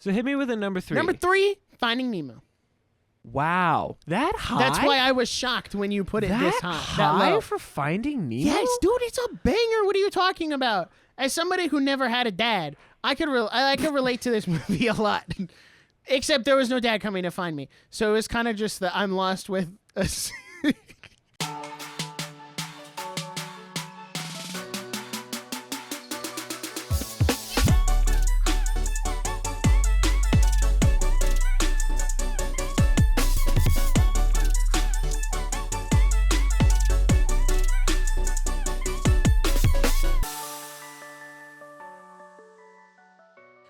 So hit me with a number 3. Number 3, Finding Nemo. Wow. That high? That's why I was shocked when you put it this high. That low. For Finding Nemo? Yes, dude, it's a banger. What are you talking about? As somebody who never had a dad, I could relate to this movie a lot. Except there was no dad coming to find me. So it was kind of just that I'm lost with us.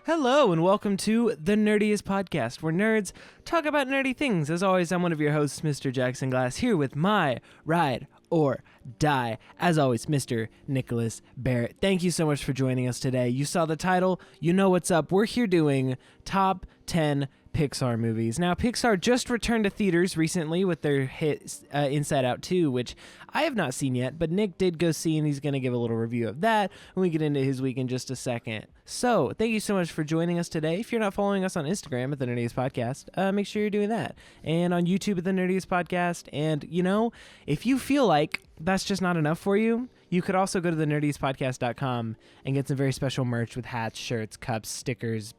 Hello and welcome to the Nerdiest podcast, where nerds talk about nerdy things. As always, I'm one of your hosts, Mr. Jackson Glass, here with my ride or die. As always, Mr. Nicholas Barrett. Thank you so much for joining us today. You saw the title, you know what's up. We're here doing top 10 Pixar movies. Now, Pixar just returned to theaters recently with their hit Inside Out 2, which I have not seen yet, but Nick did go see, and he's going to give a little review of that when we get into his week in just a second. So, thank you so much for joining us today. If you're not following us on Instagram at The Nerdiest Podcast, make sure you're doing that. And on YouTube at The Nerdiest Podcast. And, you know, if you feel like that's just not enough for you, you could also go to thenerdiespodcast.com and get some very special merch with hats, shirts, cups, stickers,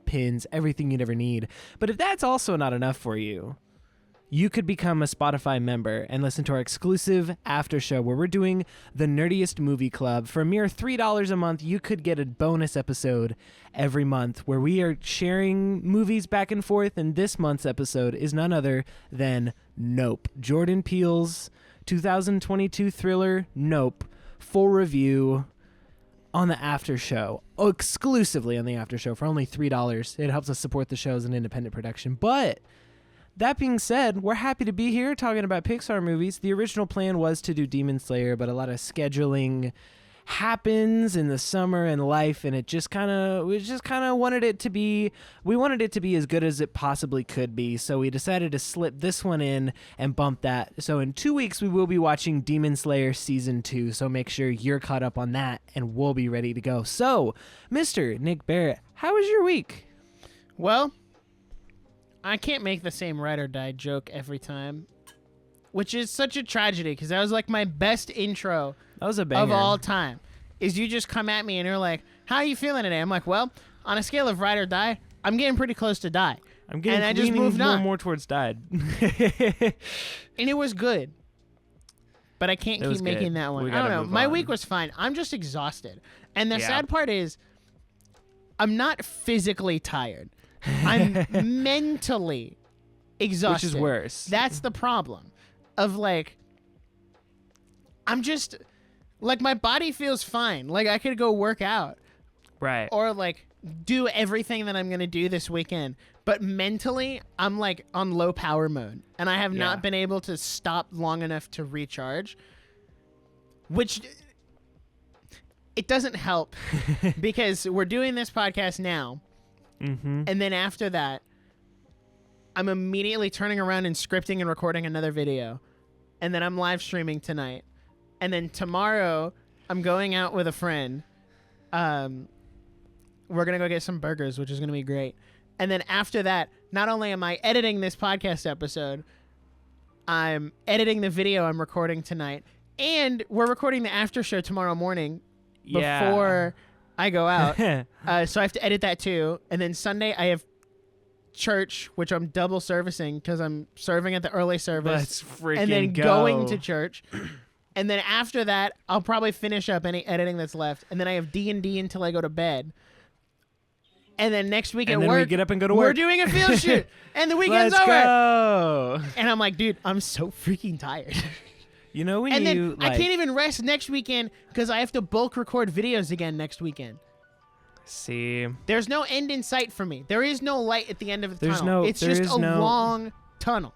pins, everything you'd ever need. But if that's also not enough for you, you could become a Spotify member and listen to our exclusive Aftershow, where we're doing the Nerdiest Movie Club. For a mere $3 a month, you could get a bonus episode every month where we are sharing movies back and forth, and this month's episode is none other than Nope. Jordan Peele's 2022 thriller, Nope. Full review on the Aftershow, exclusively on the Aftershow for only $3. It helps us support the show as an independent production. But that being said, we're happy to be here talking about Pixar movies. The original plan was to do Demon Slayer, but a lot of scheduling happens in the summer and life, and we just kind of wanted it to be as good as it possibly could be. So we decided to slip this one in and bump that. So in 2 weeks we will be watching Demon Slayer season 2. So make sure you're caught up on that, and we'll be ready to go. So, Mr. Nick Barrett, how was your week? Well, I can't make the same ride or die joke every time, which is such a tragedy, because that was like my best intro That was a banger of all time. Is you just come at me and you're like, how are you feeling today? I'm like, well, on a scale of ride or die, I'm getting pretty close to die. I'm getting and I just moved on. more towards died. And it was good. But I can't keep making that one. I don't know. My week was fine. I'm just exhausted. And the sad part is, I'm not physically tired. I'm mentally exhausted. Which is worse. That's the problem. Of like, I'm just, like, my body feels fine. Like, I could go work out. Right. Or, like, do everything that I'm going to do this weekend. But mentally, I'm, like, on low power mode. And I have not been able to stop long enough to recharge. Which, it doesn't help. Because we're doing this podcast now. Mm-hmm. And then after that, I'm immediately turning around and scripting and recording another video. And then I'm live streaming tonight. And then tomorrow, I'm going out with a friend. We're going to go get some burgers, which is going to be great. And then after that, not only am I editing this podcast episode, I'm editing the video I'm recording tonight. And we're recording the after show tomorrow morning before I go out. So I have to edit that too. And then Sunday, I have church, which I'm double servicing because I'm serving at the early service. Let's freaking and then go. Going to church. And then after that, I'll probably finish up any editing that's left. And then I have D&D until I go to bed. And then next week and at then work, we get up and go to work. We're doing a field shoot. And the weekend's Let's over. Go. And I'm like, dude, I'm so freaking tired. You know when and you then I can't even rest next weekend because I have to bulk record videos again next weekend. See. There's no end in sight for me. There is no light at the end of the tunnel. No, it's just a long tunnel.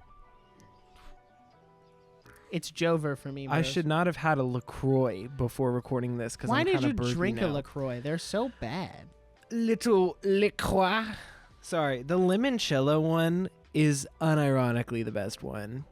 It's Jover for me, bros. I should not have had a LaCroix before recording this because I'm kind of Why burpy did you drink now. a LaCroix? They're so bad. Little LaCroix. Sorry, the limoncello one is unironically the best one.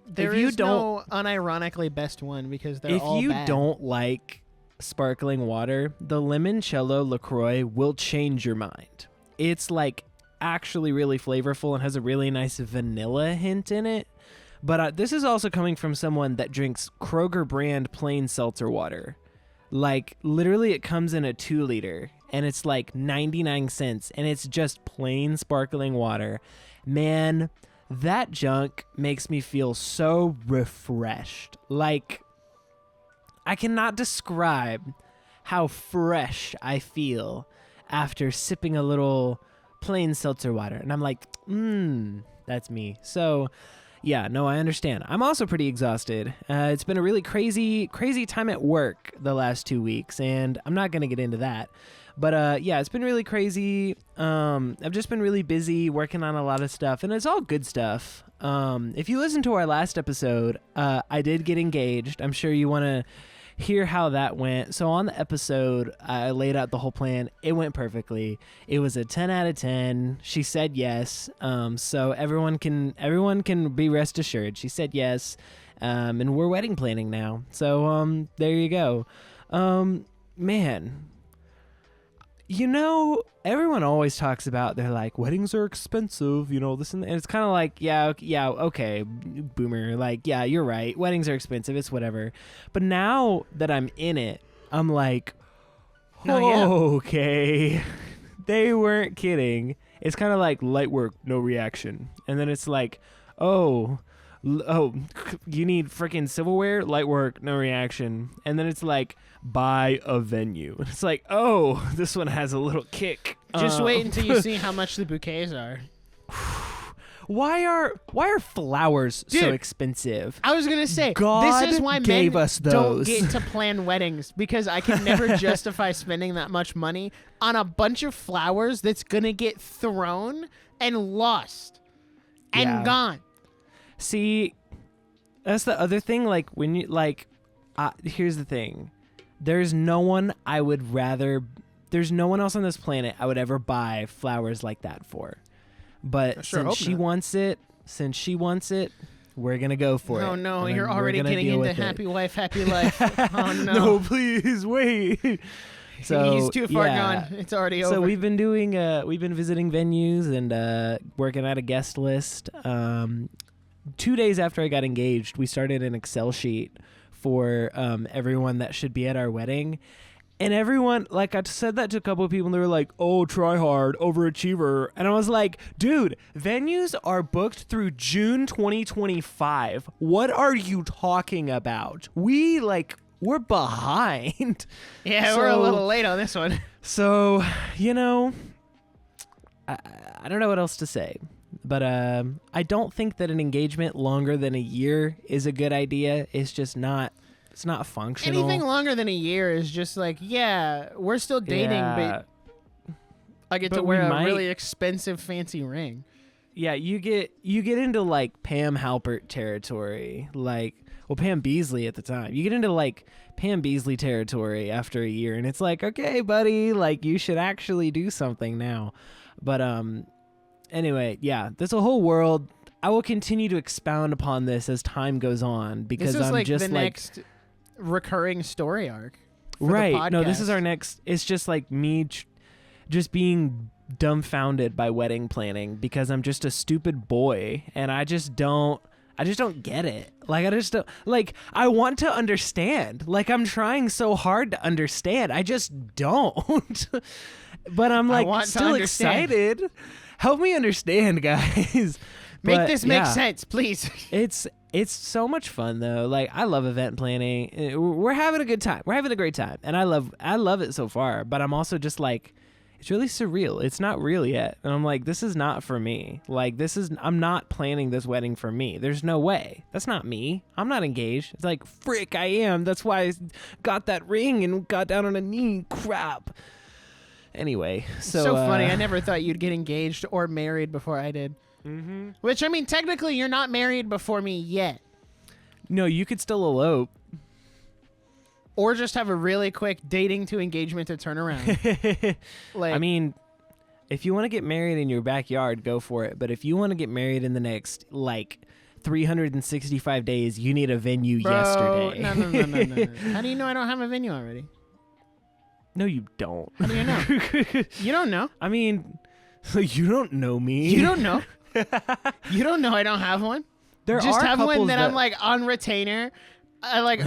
There is no unironically best one because they're all bad. If you don't like sparkling water, the limoncello LaCroix will change your mind. It's like actually really flavorful and has a really nice vanilla hint in it. But this is also coming from someone that drinks Kroger brand plain seltzer water. Like, literally, it comes in a 2-liter, and it's like 99 cents, and it's just plain sparkling water. Man, that junk makes me feel so refreshed. Like, I cannot describe how fresh I feel after sipping a little plain seltzer water. And I'm like, that's me. So, yeah, no, I understand. I'm also pretty exhausted. It's been a really crazy time at work the last 2 weeks, and I'm not going to get into that. But, yeah, it's been really crazy. I've just been really busy working on a lot of stuff, and it's all good stuff. If you listen to our last episode, I did get engaged. I'm sure you want to hear how that went. So on the episode, I laid out the whole plan. It went perfectly. It was a 10 out of 10. She said yes. So everyone can be rest assured. She said yes. And we're wedding planning now. So there you go. Man, you know, everyone always talks about, they're like, weddings are expensive, you know, this and that. And it's kind of like, yeah, okay, boomer. Like, yeah, you're right. Weddings are expensive. It's whatever. But now that I'm in it, I'm like, okay, they weren't kidding. It's kind of like light work, no reaction. And then it's like, oh, you need freaking silverware, light work, no reaction. And then it's like, buy a venue. It's like, oh, this one has a little kick. Just wait until you see how much the bouquets are. Why are flowers so expensive? I was gonna say, God this is why gave men us those. don't get to plan weddings, because I can never justify spending that much money on a bunch of flowers that's gonna get thrown and lost and gone. See, that's the other thing. Like, when you here's the thing. There's no one else on this planet I would ever buy flowers like that for. But since she wants it, we're going to go for it. Oh, no, you're already getting into happy wife, happy life. Oh, no. No, please, wait. So he's too far gone. It's already over. So we've been visiting venues and working out a guest list. 2 days after I got engaged, we started an Excel sheet for everyone that should be at our wedding. And everyone, like, I said that to a couple of people, and they were like, oh, try hard, overachiever. And I was like, dude, venues are booked through June 2025. What are you talking about? We're behind. Yeah, we're a little late on this one. So, you know, I don't know what else to say. But I don't think that an engagement longer than a year is a good idea. It's just not. It's not functional. Anything longer than a year is just like, yeah, we're still dating, but I get to wear a really expensive, fancy ring. Yeah, you get into like Pam Halpert territory, like, well, Pam Beasley at the time. You get into like Pam Beasley territory after a year, and it's like, okay, buddy, like, you should actually do something now. But anyway, yeah, there's a whole world. I will continue to expound upon this as time goes on, because this is I'm like just the like next recurring story arc. Right. No, this is our next. It's just like me just being dumbfounded by wedding planning, because I'm just a stupid boy and I just don't get it. Like, I just don't, like, I want to understand. Like, I'm trying so hard to understand. I just don't. But I'm like still excited. Help me understand, guys. Make this make sense, please. It's so much fun though. Like, I love event planning. We're having a good time. We're having a great time, and I love it so far. But I'm also just like, it's really surreal. It's not real yet, and I'm like, this is not for me. Like, I'm not planning this wedding for me. There's no way. That's not me. I'm not engaged. It's like, frick, I am. That's why I got that ring and got down on a knee. Crap. Anyway, so funny. I never thought you'd get engaged or married before I did. Mm-hmm. Which, I mean, technically, you're not married before me yet. No, you could still elope. Or just have a really quick dating to engagement to turn around. Like, I mean, if you want to get married in your backyard, go for it. But if you want to get married in the next, like, 365 days, you need a venue yesterday. No. How do you know I don't have a venue already? No, you don't. How do you know? You don't know. I mean, you don't know me. You don't know. You don't know I don't have one. There Just are have one couples that I'm like on retainer. I like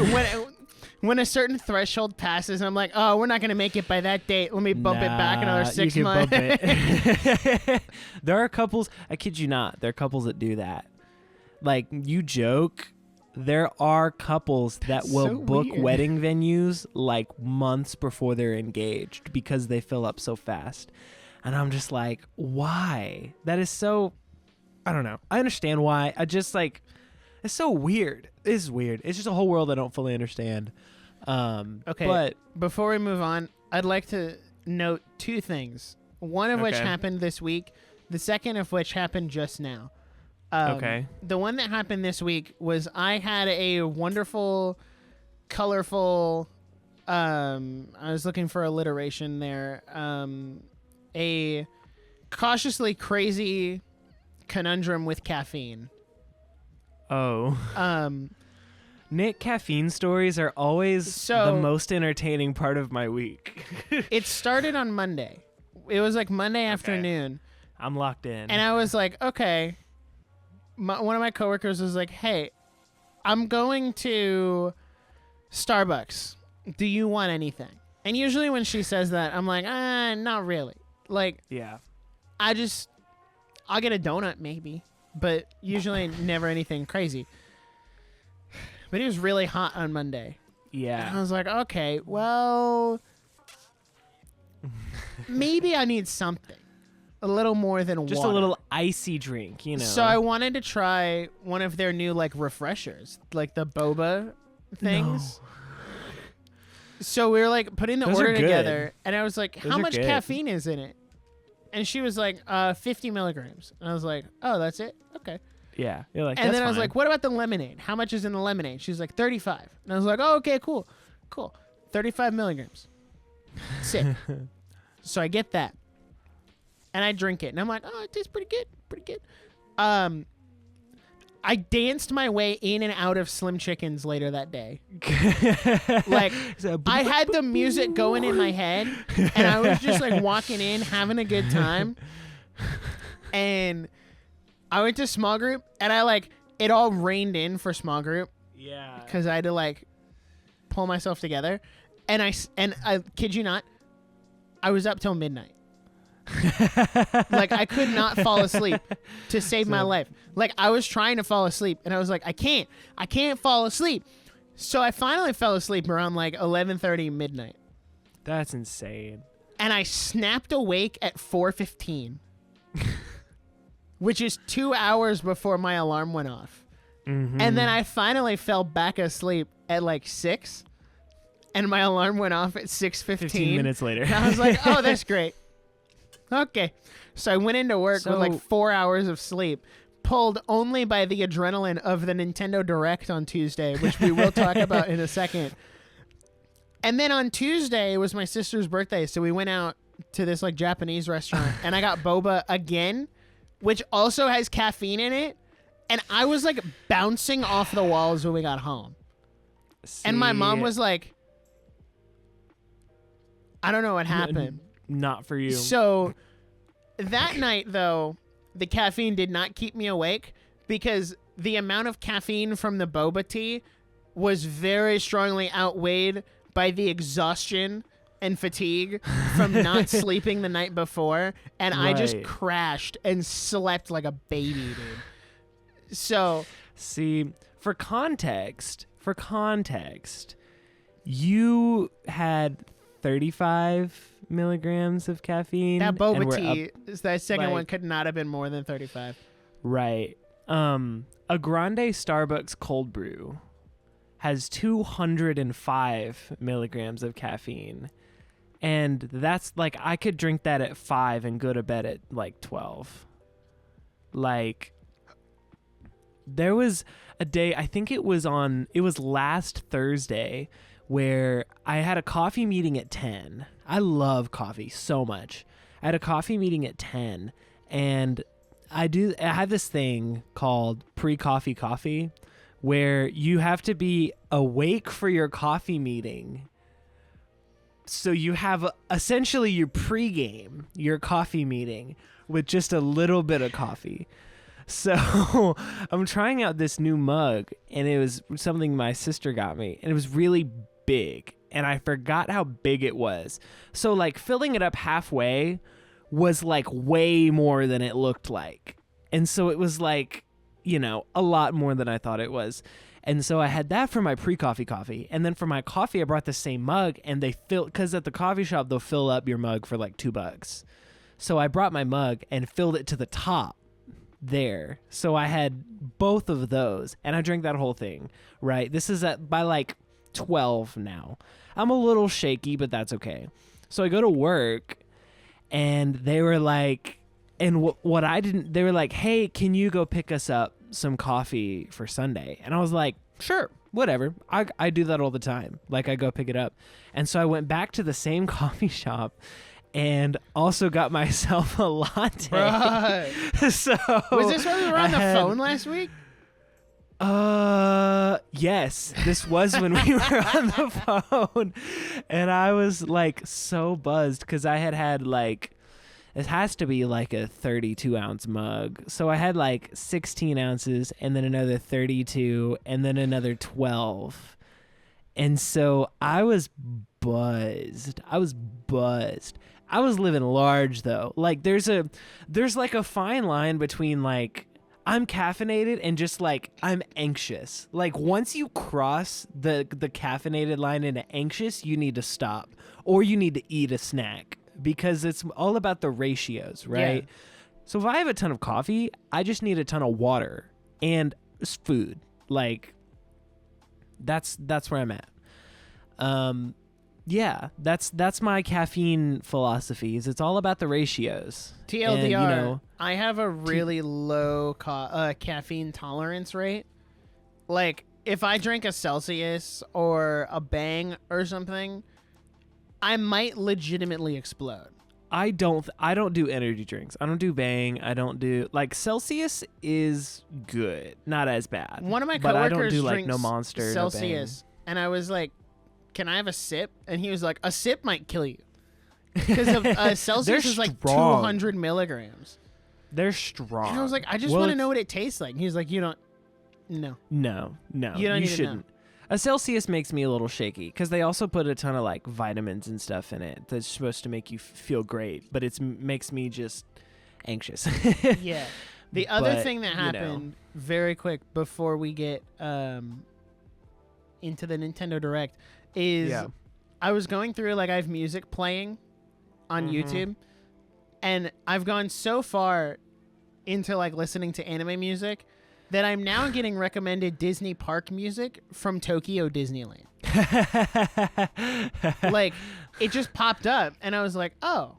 when a certain threshold passes, I'm like, oh, we're not gonna make it by that date. Let me bump it back another 6 months. Bump it. There are couples. I kid you not. There are couples that do that. Like, you joke. There are couples that will so book weird. wedding venues like months before they're engaged because they fill up so fast. And I'm just like, why? That is so, I don't know. I understand why. I just like, it's so weird. It's weird. It's just a whole world I don't fully understand. Okay. But before we move on, I'd like to note two things. One of which Okay. happened this week. The second of which happened just now. Okay. The one that happened this week was I had a wonderful, colorful, I was looking for alliteration there, a cautiously crazy conundrum with caffeine. oh, Nick, caffeine stories are always So- the most entertaining part of my week. It started on Monday. It was like Monday afternoon. I'm locked in. And I was like, okay. One of my coworkers was like, hey, I'm going to Starbucks. Do you want anything? And usually when she says that, I'm like, not really. Like, yeah. I'll get a donut maybe, but usually never anything crazy. But it was really hot on Monday. And I Yeah. was like, okay, well, maybe I need something. A little more than Just water. a little icy drink, you know. So I wanted to try one of their new like refreshers, like the boba things. So we were like putting the Those are order good. together, and I was like, Those "How are much good. caffeine is in it?" And she was like, 50 milligrams. And I was like, "Oh, that's it? Okay." Yeah. You're like, And that's then I was fine. like, "What about the lemonade? How much is in the lemonade?" She's like, 35. And I was like, "Oh, okay, cool, 35 milligrams. Sick." So I get that. And I drink it. And I'm like, oh, it tastes pretty good. I danced my way in and out of Slim Chickens later that day. Like, I had the music going in my head, and I was just like walking in, having a good time. And I went to small group, and I like, it all rained in for small group yeah. because I had to like pull myself together. And I kid you not, I was up till midnight. Like, I could not fall asleep to save my life. Like, I was trying to fall asleep, and I was like, I can't fall asleep. So I finally fell asleep around like 11:30 midnight, That's insane. and I snapped awake at 4:15, which is 2 hours before my alarm went off. Mm-hmm. And then I finally fell back asleep at like 6, and my alarm went off at 6:15. 15 minutes later. And I was like, oh, that's great. Okay. So I went into work with like So- 4 hours of sleep, pulled only by the adrenaline of the Nintendo Direct on Tuesday, which we will talk about in a second. And then on Tuesday, it was my sister's birthday, so we went out to this like Japanese restaurant, and I got boba again, which also has caffeine in it. And I was like bouncing off the walls when we got home. And my mom was like, I don't know what happened. Not for you. So that night, though, the caffeine did not keep me awake because the amount of caffeine from the boba tea was very strongly outweighed by the exhaustion and fatigue from not sleeping the night before. And I just Right. crashed and slept like a baby, dude. So See, for context, you had 35 milligrams of caffeine. that and boba we're tea, that second like- one could not have been more than 35. Right. A grande Starbucks cold brew has 205 milligrams of caffeine. And that's like, I could drink that at 5 and go to bed at like 12. Like, there was a day, I think it was last Thursday, where I had a coffee meeting at 10. I love coffee so much. I had a coffee meeting at 10, and I have this thing called pre-coffee coffee, where you have to be awake for your coffee meeting So you have essentially your pregame, your coffee meeting with just a little bit of coffee. So I'm trying out this new mug, and it was something my sister got me, and it was really big, and I forgot how big it was. So like filling it up halfway was like way more than it looked like. And so it was like, you know, a lot more than I thought it was. And so I had that for my pre-coffee coffee. And then for my coffee, I brought the same mug, and they fill, because at the coffee shop, they'll fill up your mug for like $2. So I brought my mug and filled it to the top there. So I had both of those, and I drank that whole thing, right? This is by like 12 now. I'm a little shaky, but that's okay. So I go to work, and they were like, and what I didn't, they were like, hey, can you go pick us up some coffee for Sunday? And I was like, sure, whatever. I do that all the time. Like, I go pick it up. And so I went back to the same coffee shop and also got myself a latte. Right. So Was this when we were on the phone last week? Yes, this was when we were on the phone, and I was like so buzzed because I had like, it has to be like a 32-ounce mug. So I had like 16 ounces and then another 32 and then another 12. And so I was buzzed. I was living large though. Like there's like a fine line between like I'm caffeinated and just like I'm anxious. Like once you cross the caffeinated line into anxious, you need to stop or you need to eat a snack. Because it's all about the ratios, right? Yeah. So if I have a ton of coffee, I just need a ton of water and food. Like that's where I'm at. Yeah, that's my caffeine philosophies. It's all about the ratios. TLDR, and, you know, I have a really low caffeine tolerance rate. Like if I drink a Celsius or a Bang or something, I might legitimately explode. I don't do energy drinks. I don't do Bang. I don't do like Celsius is good, not as bad. One of my but I don't coworkers do like drinks no Monster, Celsius, no Bang. And I was like, "Can I have a sip?" And he was like, "A sip might kill you," because Celsius is like 200 milligrams. They're strong. And I was like, "I just want to know what it tastes like." And he was like, "You don't, no, you shouldn't." A Celsius makes me a little shaky because they also put a ton of like vitamins and stuff in it that's supposed to make you feel great, but it makes me just anxious. Yeah. The other thing that happened very quick before we get into the Nintendo Direct is I was going through, like, I have music playing on YouTube, and I've gone so far into like listening to anime music that I'm now getting recommended Disney park music from Tokyo Disneyland. Like, it just popped up, and I was like, oh,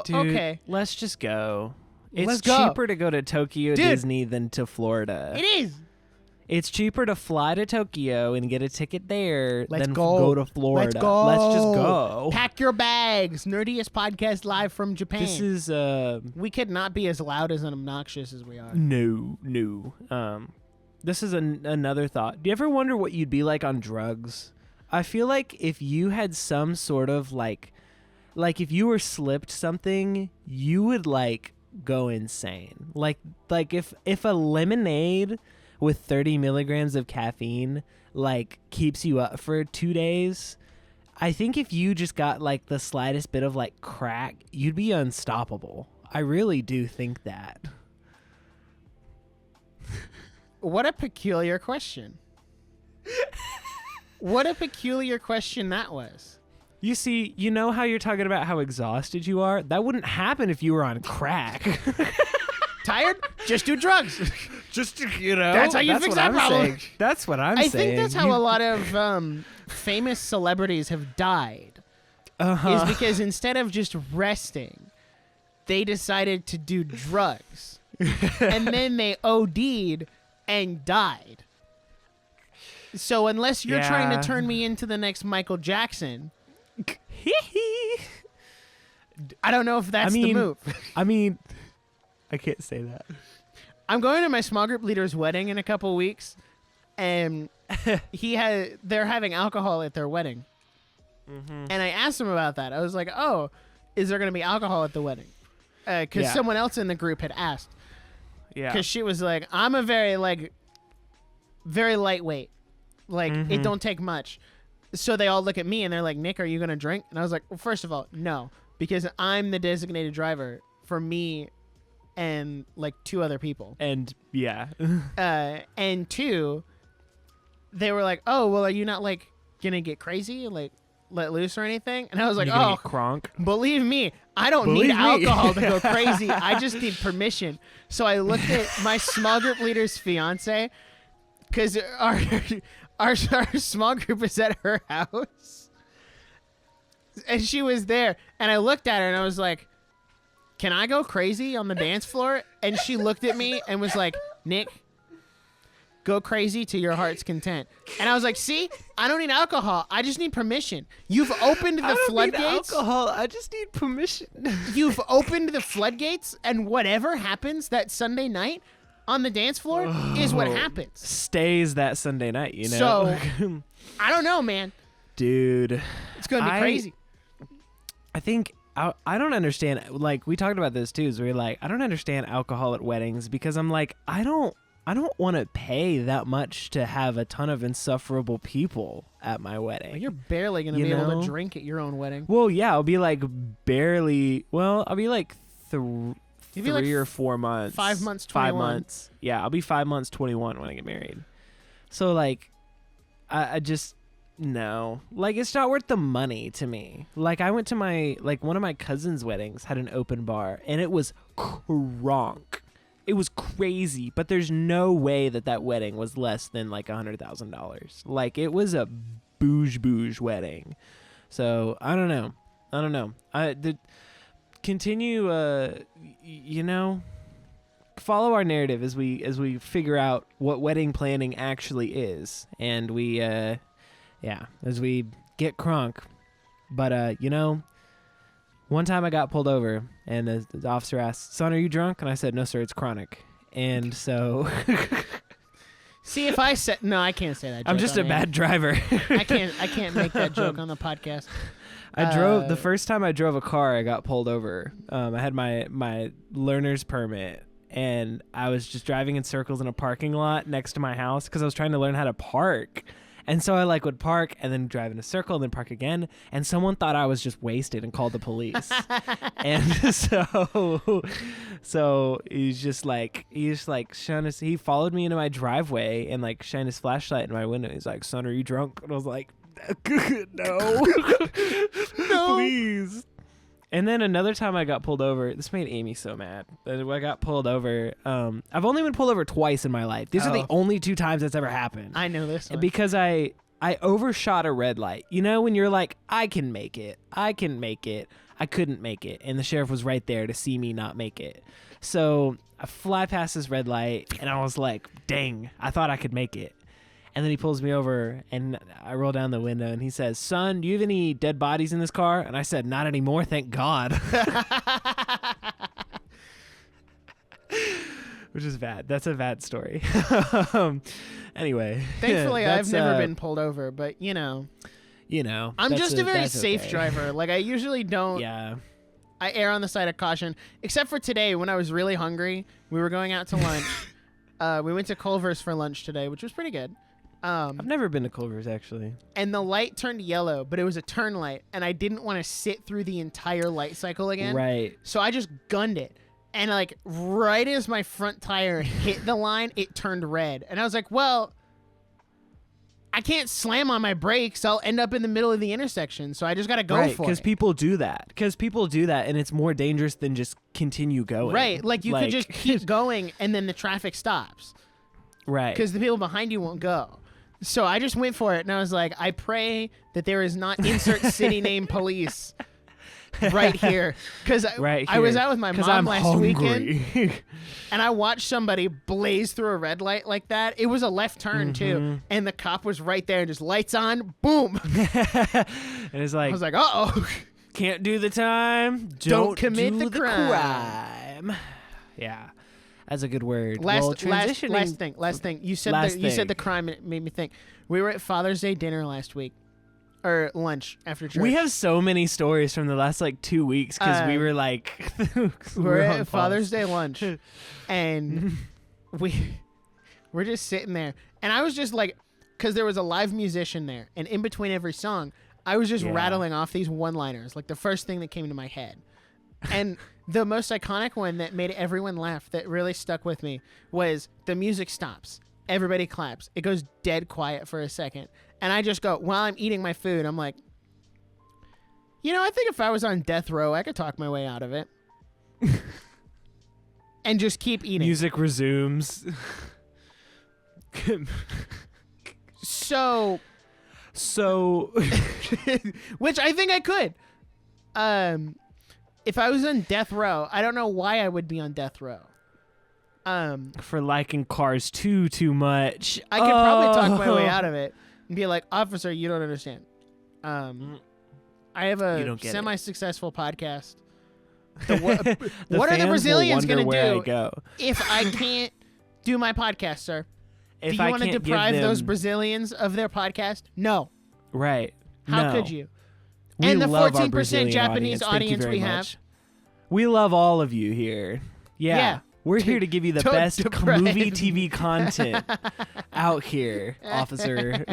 dude, okay. Let's just go. It's Let's go. cheaper to go to Tokyo Disney than to Florida. It is. It's cheaper to fly to Tokyo and get a ticket there than go. Go to Florida. Let's go. Let's just go. Pack your bags. Nerdiest podcast live from Japan. This is we could not be as loud as and obnoxious as we are. No. This is another thought. Do you ever wonder what you'd be like on drugs? I feel like if you had some sort of like if you were slipped something, you would like go insane. Like if a lemonade with 30 milligrams of caffeine like keeps you up for 2 days, I think if you just got like the slightest bit of like crack, you'd be unstoppable. I really do think that. What a peculiar question. What a peculiar question that was. You see, you know how you're talking about how exhausted you are? That wouldn't happen if you were on crack. Tired? Just do drugs. Just, you know. That's how you fix that problem. Saying. That's what I'm saying. I think that's how a lot of famous celebrities have died. Is because instead of just resting, they decided to do drugs. And then they OD'd and died. So unless you're trying to turn me into the next Michael Jackson, I don't know if that's the move. I mean, I can't say that. I'm going to my small group leader's wedding in a couple weeks, and they're having alcohol at their wedding. Mm-hmm. And I asked him about that. I was like, oh, is there going to be alcohol at the wedding? Because someone else in the group had asked. Yeah. Because she was like, I'm a very lightweight. Like, it don't take much. So they all look at me and they're like, Nick, are you going to drink? And I was like, well, first of all, no. Because I'm the designated driver for me and like 2 other people. And yeah. And 2, they were like, oh, well, are you not like going to get crazy? Like, let loose or anything? And I was like, oh, crunk. Believe me, I don't need alcohol to go crazy. I just need permission. So I looked at my small group leader's fiance, because our small group is at her house, and she was there. And I looked at her and I was like, can I go crazy on the dance floor? And she looked at me and was like, Nick, go crazy to your heart's content. And I was like, see, I don't need alcohol. I just need permission. You've opened the floodgates. Need alcohol. I just need permission. You've opened the floodgates, and whatever happens that Sunday night on the dance floor is what happens. Stays that Sunday night, you know? So, I don't know, man. Dude. It's going to be crazy. I think... I don't understand. Like, we talked about this, too. Is we're like, I don't understand alcohol at weddings, because I'm like, I don't want to pay that much to have a ton of insufferable people at my wedding. Well, you're barely going to be able to drink at your own wedding. Well, yeah, I'll be like barely. Well, I'll be like 3 or 4 months. 5 months, 21. 5 months. Yeah, I'll be 5 months, 21 when I get married. So, like, I just, no. Like, it's not worth the money to me. Like, I went to one of my cousin's weddings had an open bar, and it was crunk. It was crazy, but there's no way that wedding was less than like $100,000. Like, it was a bouge wedding. So I don't know. Continue, follow our narrative as we figure out what wedding planning actually is, and we, as we get crunk. But one time I got pulled over, and the officer asked, son, are you drunk? And I said, no, sir, it's chronic. And so... See, if I said... No, I can't say that joke. I'm just a bad driver. I can't make that joke on the podcast. The first time I drove a car, I got pulled over. I had my learner's permit, and I was just driving in circles in a parking lot next to my house because I was trying to learn how to park. And so I would park and then drive in a circle and then park again. And someone thought I was just wasted and called the police. And so he followed me into my driveway and shined his flashlight in my window. He's like, son, are you drunk? And I was like, no, no, please. And then another time I got pulled over. This made Amy so mad. I got pulled over. I've only been pulled over twice in my life. These are the only 2 times that's ever happened. I know this one. Because I overshot a red light. You know, when you're like, I can make it. I couldn't make it. And the sheriff was right there to see me not make it. So I fly past this red light, and I was like, dang, I thought I could make it. And then he pulls me over, and I roll down the window, and he says, son, do you have any dead bodies in this car? And I said, not anymore, thank God. Which is bad. That's a bad story. Anyway. Thankfully, I've never been pulled over, but, I'm just a very safe driver. Like, I usually don't. Yeah. I err on the side of caution, except for today when I was really hungry. We were going out to lunch. We went to Culver's for lunch today, which was pretty good. I've never been to Culver's, actually. And the light turned yellow, but it was a turn light, and I didn't want to sit through the entire light cycle again. Right. So I just gunned it. And, right as my front tire hit the line, it turned red. And I was like, well, I can't slam on my brakes. I'll end up in the middle of the intersection, so I just got to go for it. Because people do that. And it's more dangerous than just continue going. Right. Like, you could just keep going, and then the traffic stops. Right. Because the people behind you won't go. So I just went for it, and I was like, I pray that there is not insert city name police right here. Because I was out with my mom last weekend, and I watched somebody blaze through a red light like that. It was a left turn, too, and the cop was right there, and just lights on, boom. And it's like, I was like, uh-oh. Can't do the time. Don't commit the crime. Yeah. That's a good word. Last thing. You said the crime, and it made me think. We were at Father's Day dinner last week, or lunch after church. We have so many stories from the last like 2 weeks because we were like, we're on at Father's Day lunch, and we're just sitting there, and I was just like, because there was a live musician there, and in between every song, I was just rattling off these one-liners, like the first thing that came to my head, and the most iconic one that made everyone laugh that really stuck with me was the music stops. Everybody claps. It goes dead quiet for a second. And I just go, while I'm eating my food, I'm like, I think if I was on death row, I could talk my way out of it. And just keep eating. Music resumes. So, which I think I could. If I was on death row, I don't know why I would be on death row. For liking Cars too much. I could probably talk my way out of it and be like, officer, you don't understand. I have a semi-successful podcast. What are the Brazilians going to do if I can't do my podcast, sir? Do you want to deprive those Brazilians of their podcast? No. Right. How could you? And the 14% Japanese audience we have. We love all of you here. Yeah. We're here to give you the best movie TV content out here, officer.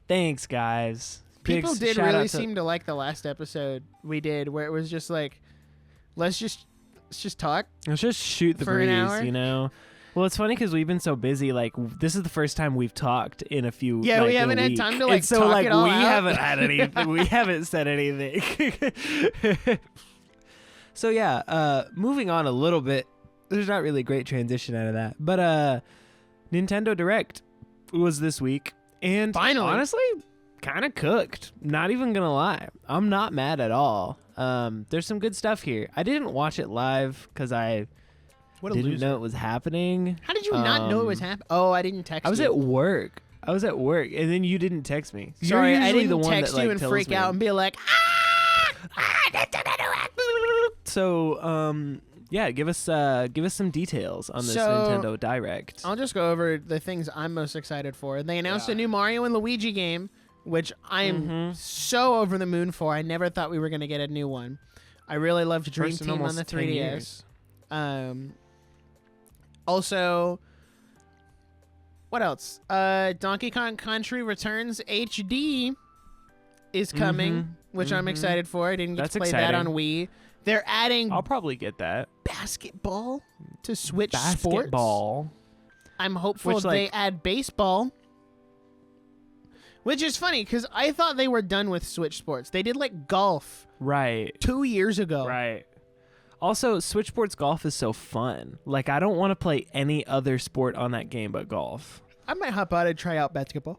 Thanks, guys. People did really seem to like the last episode we did, where it was just like, let's just talk. Let's just shoot the breeze, you know? Well, it's funny because we've been so busy. Like, this is the first time we've talked in a few. Yeah, we haven't had time to talk it all out. We haven't had anything. We haven't said anything. So yeah, moving on a little bit. There's not really a great transition out of that, but Nintendo Direct was this week, and finally, honestly, kind of cooked. Not even gonna lie, I'm not mad at all. There's some good stuff here. I didn't watch it live because I didn't know it was happening. How did you not know it was happening? Oh, I didn't text you. I was at work, and then you didn't text me. Sorry, I didn't text you and freak out and be like, So, yeah, give us some details on this Nintendo Direct. I'll just go over the things I'm most excited for. They announced a new Mario and Luigi game, which I am so over the moon for. I never thought we were going to get a new one. I really loved Dream Team on the 3DS. Also, what else? Donkey Kong Country Returns HD is coming, which I'm excited for. I didn't get to play that on Wii. They're adding... I'll probably get that. Basketball to Switch Basketball. Sports. I'm hopeful they add baseball. Which is funny, because I thought they were done with Switch Sports. They did, like, golf. Right. 2 years ago. Right. Also, Switch Sports Golf is so fun. Like, I don't want to play any other sport on that game but golf. I might hop out and try out basketball.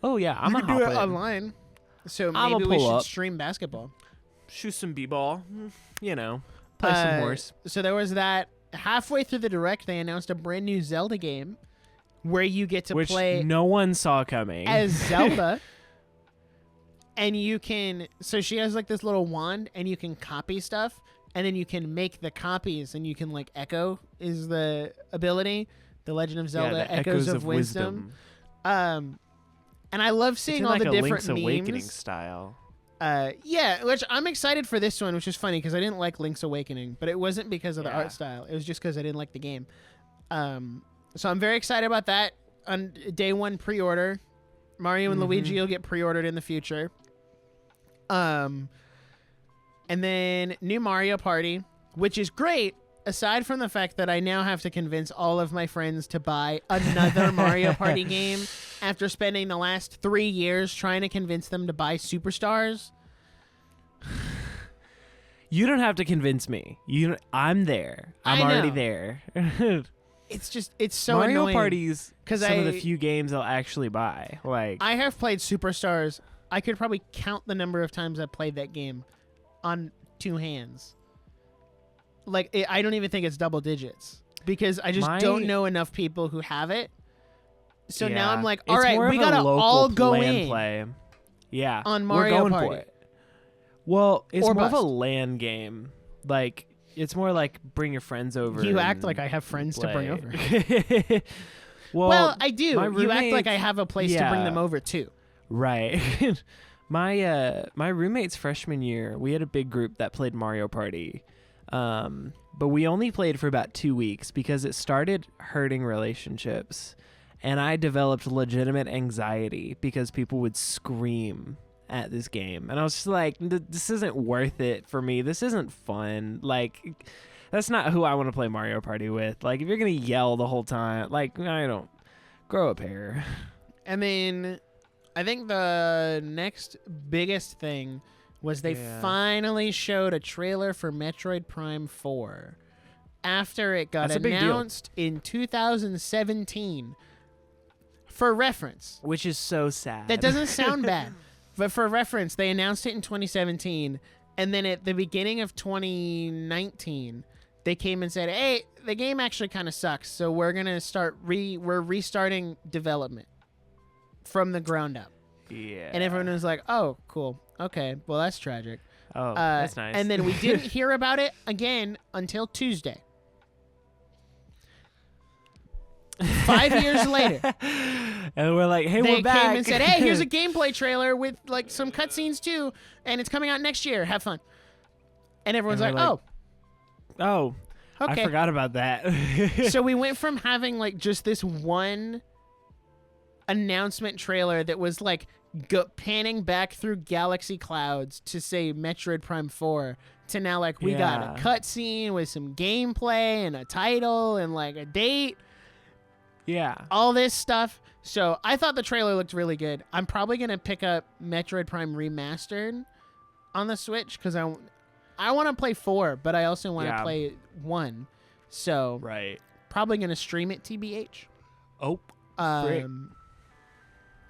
Oh, yeah. I'm going to do it online. So maybe we should stream basketball. Shoot some b-ball, play some horse. So there was that. Halfway through the Direct, they announced a brand new Zelda game where you get to play... no one saw coming. ...as Zelda. And you can... So she has like this little wand, and you can copy stuff, and then you can make the copies, and you can like echo is the ability. The Legend of Zelda, Echoes of Wisdom. And I love seeing all the different Link's memes. Awakening style. Yeah, which I'm excited for this one, which is funny because I didn't like Link's Awakening, but it wasn't because of the art style. It was just because I didn't like the game. So I'm very excited about that. On day one pre-order, Mario and Luigi will get pre-ordered in the future. And then new Mario Party, which is great, aside from the fact that I now have to convince all of my friends to buy another Mario Party game after spending the last 3 years trying to convince them to buy Superstars. You don't have to convince me. I'm there. I'm already there. It's so Mario annoying. Party's some of the few games I'll actually buy. Like, I have played Superstars. I could probably count the number of times I've played that game on 2 hands. Like, I don't even think it's double digits because I just don't know enough people who have it. So now I'm like, all right, we gotta all go in. Play. Yeah, on Mario we're going Party. For it. Well, it's more of a LAN game. Like, it's more like bring your friends over. You act like I have friends to bring over. well, I do. You act like I have a place to bring them over to. Right. My roommate's freshman year, we had a big group that played Mario Party. But we only played for about 2 weeks because it started hurting relationships. And I developed legitimate anxiety because people would scream at this game. And I was just like, this isn't worth it for me. This isn't fun. Like, that's not who I want to play Mario Party with. Like, if you're going to yell the whole time, like, I don't. Grow a pair. I mean, I think the next biggest thing was they finally showed a trailer for Metroid Prime 4 after it got announced in 2017. For reference, which is so sad. That doesn't sound bad. But for reference, they announced it in 2017, and then at the beginning of 2019, they came and said, "Hey, the game actually kind of sucks, so we're gonna we're restarting development from the ground up." Yeah. And everyone was like, "Oh, cool. Okay, well that's tragic." Oh, that's nice. And then we didn't hear about it again until Tuesday. 5 years later. And we're like, hey, they we're back. came and said, hey, here's a gameplay trailer with like some cutscenes too, and it's coming out next year. Have fun. And everyone's like, oh, okay. I forgot about that. So we went from having like just this one announcement trailer that was like panning back through galaxy clouds to say Metroid Prime 4 to now like we got a cutscene with some gameplay and a title and like a date. Yeah. All this stuff. So I thought the trailer looked really good. I'm probably going to pick up Metroid Prime Remastered on the Switch because I want to play 4, but I also want to play 1. So probably going to stream it TBH. Oh, I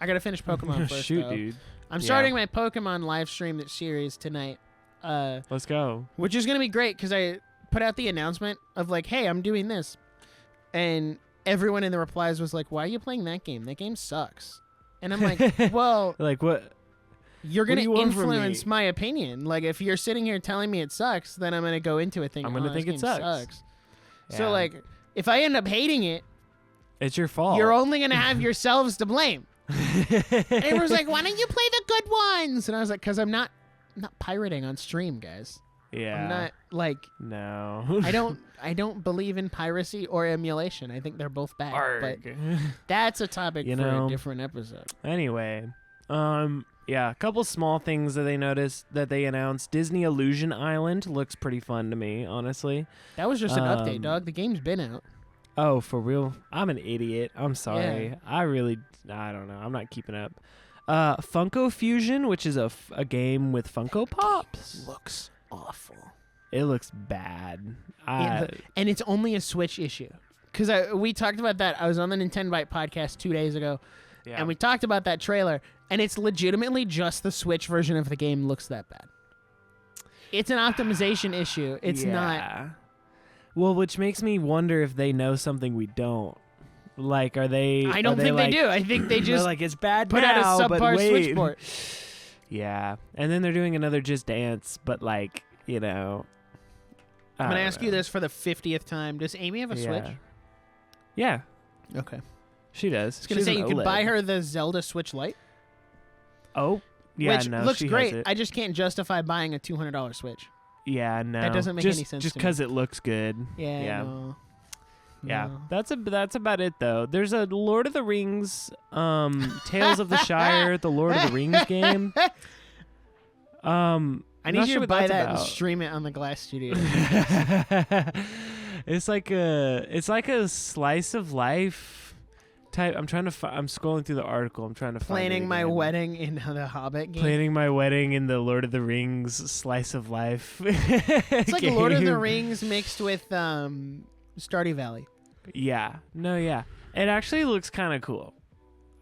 got to finish Pokemon first, Shoot, though. dude. I'm starting my Pokemon live stream series tonight. Let's go. Which is going to be great because I put out the announcement of like, hey, I'm doing this. And everyone in the replies was like, why are you playing that game? That game sucks. And I'm like, well, like what? You're going to influence my opinion. Like if you're sitting here telling me it sucks, then I'm going to go into it thinking, I'm going to think it sucks. Yeah. So like if I end up hating it, it's your fault. You're only going to have yourselves to blame. And everyone's like, why don't you play the good ones? And I was like, because I'm not pirating on stream, guys. Yeah. I'm not like no. I don't believe in piracy or emulation. I think they're both bad. Arg. But that's a topic for a different episode. Anyway, yeah, a couple small things that they announced. Disney Illusion Island looks pretty fun to me, honestly. That was just an update, dog. The game's been out. Oh, for real? I'm an idiot. I'm sorry. Yeah. I don't know. I'm not keeping up. Funko Fusion, which is a game with Funko Pops. Looks awful. It looks bad. And it's only a Switch issue. Because we talked about that. I was on the Nintendo Byte podcast 2 days ago. Yeah. And we talked about that trailer. And it's legitimately just the Switch version of the game looks that bad. It's an optimization issue. It's not. Well, which makes me wonder if they know something we don't. Like, are they? I don't think they do. I think they just like it's bad put now, out a subpar Switch port. Yeah, and then they're doing another Just Dance, but like I'm gonna ask you this for the 50th time. Does Amy have a Switch? Yeah. Okay. She does. I was gonna say you could buy her the Zelda Switch Lite. Oh, yeah. Which no, looks she great. has it. I just can't justify buying a $200 Switch. Yeah, no. That doesn't make any sense. Just because it looks good. Yeah. Yeah, that's about it though. There's a Lord of the Rings, Tales of the Shire, the Lord of the Rings game. I need you to buy that and stream it on the Glass Studio. It's like a slice of life type. I'm scrolling through the article. I'm trying to planning my wedding in the Hobbit game. Planning my wedding in the Lord of the Rings slice of life. It's like Lord of the Rings mixed with Stardew Valley. Yeah. No, yeah. It actually looks kind of cool.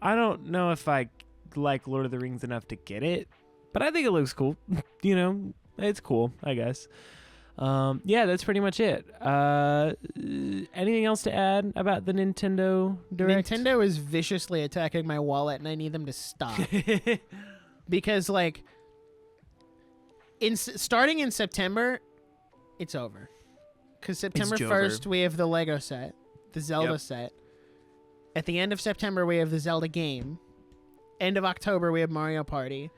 I don't know if I like Lord of the Rings enough to get it, but I think it looks cool. It's cool, I guess. Yeah, that's pretty much it. Anything else to add about the Nintendo Direct? Nintendo is viciously attacking my wallet, and I need them to stop. Because, like, starting in September, it's over. Because September 1st, we have the Lego set, the Zelda set. At the end of September, we have the Zelda game. End of October, we have Mario Party.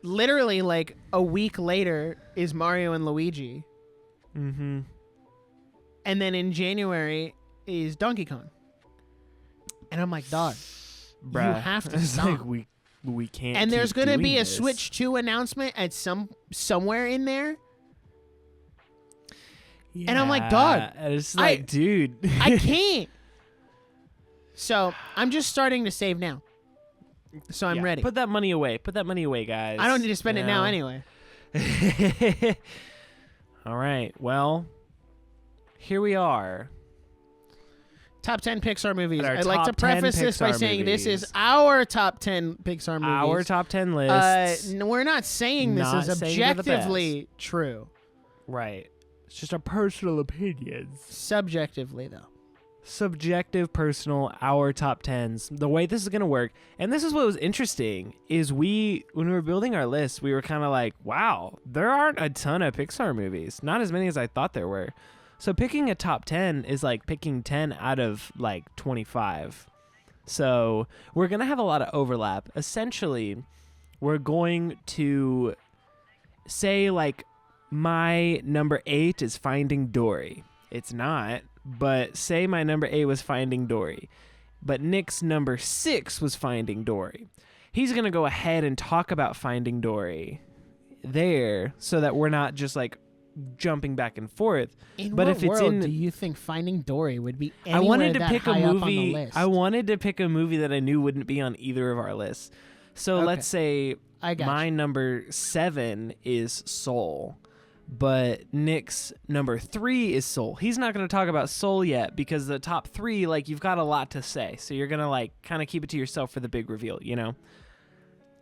Literally, like, a week later is Mario and Luigi. Mm-hmm. And then in January is Donkey Kong. And I'm like, dog, Bruh. you have to It's stop. like we can't. And there's going to be a Switch 2 announcement at somewhere in there. Yeah, And I'm like, dog, it's like, dude, I can't. So I'm just starting to save now. So I'm ready. Put that money away. Put that money away, guys. I don't need to spend it now anyway. All right. Well, here we are. Top 10 Pixar movies. Our I'd like to top 10 preface this by Pixar saying this movies. is our top 10 Pixar movies. Our top 10 list. We're not saying this Not is saying they're the objectively true. Right. It's just our personal opinions. Subjectively, though. Subjective, personal, our top 10s. The way this is going to work, and this is what was interesting, is when we were building our list, we were kind of like, wow, there aren't a ton of Pixar movies. Not as many as I thought there were. So picking a top 10 is like picking 10 out of like 25. So we're going to have a lot of overlap. Essentially, we're going to say like my number 8 is Finding Dory. It's not, but say my number 8 was Finding Dory. But Nick's number 6 was Finding Dory. He's going to go ahead and talk about Finding Dory there so that we're not just like jumping back and forth. In but what if it's world in, do you think Finding Dory would be anywhere I wanted to that pick a high up on the movie. list? I wanted to pick a movie that I knew wouldn't be on either of our lists. So Okay. let's say I got my you. number 7 is Soul, but Nick's number 3 is Soul. He's not going to talk about Soul yet because the top 3, like, you've got a lot to say. So you're going to like kind of keep it to yourself for the big reveal, you know?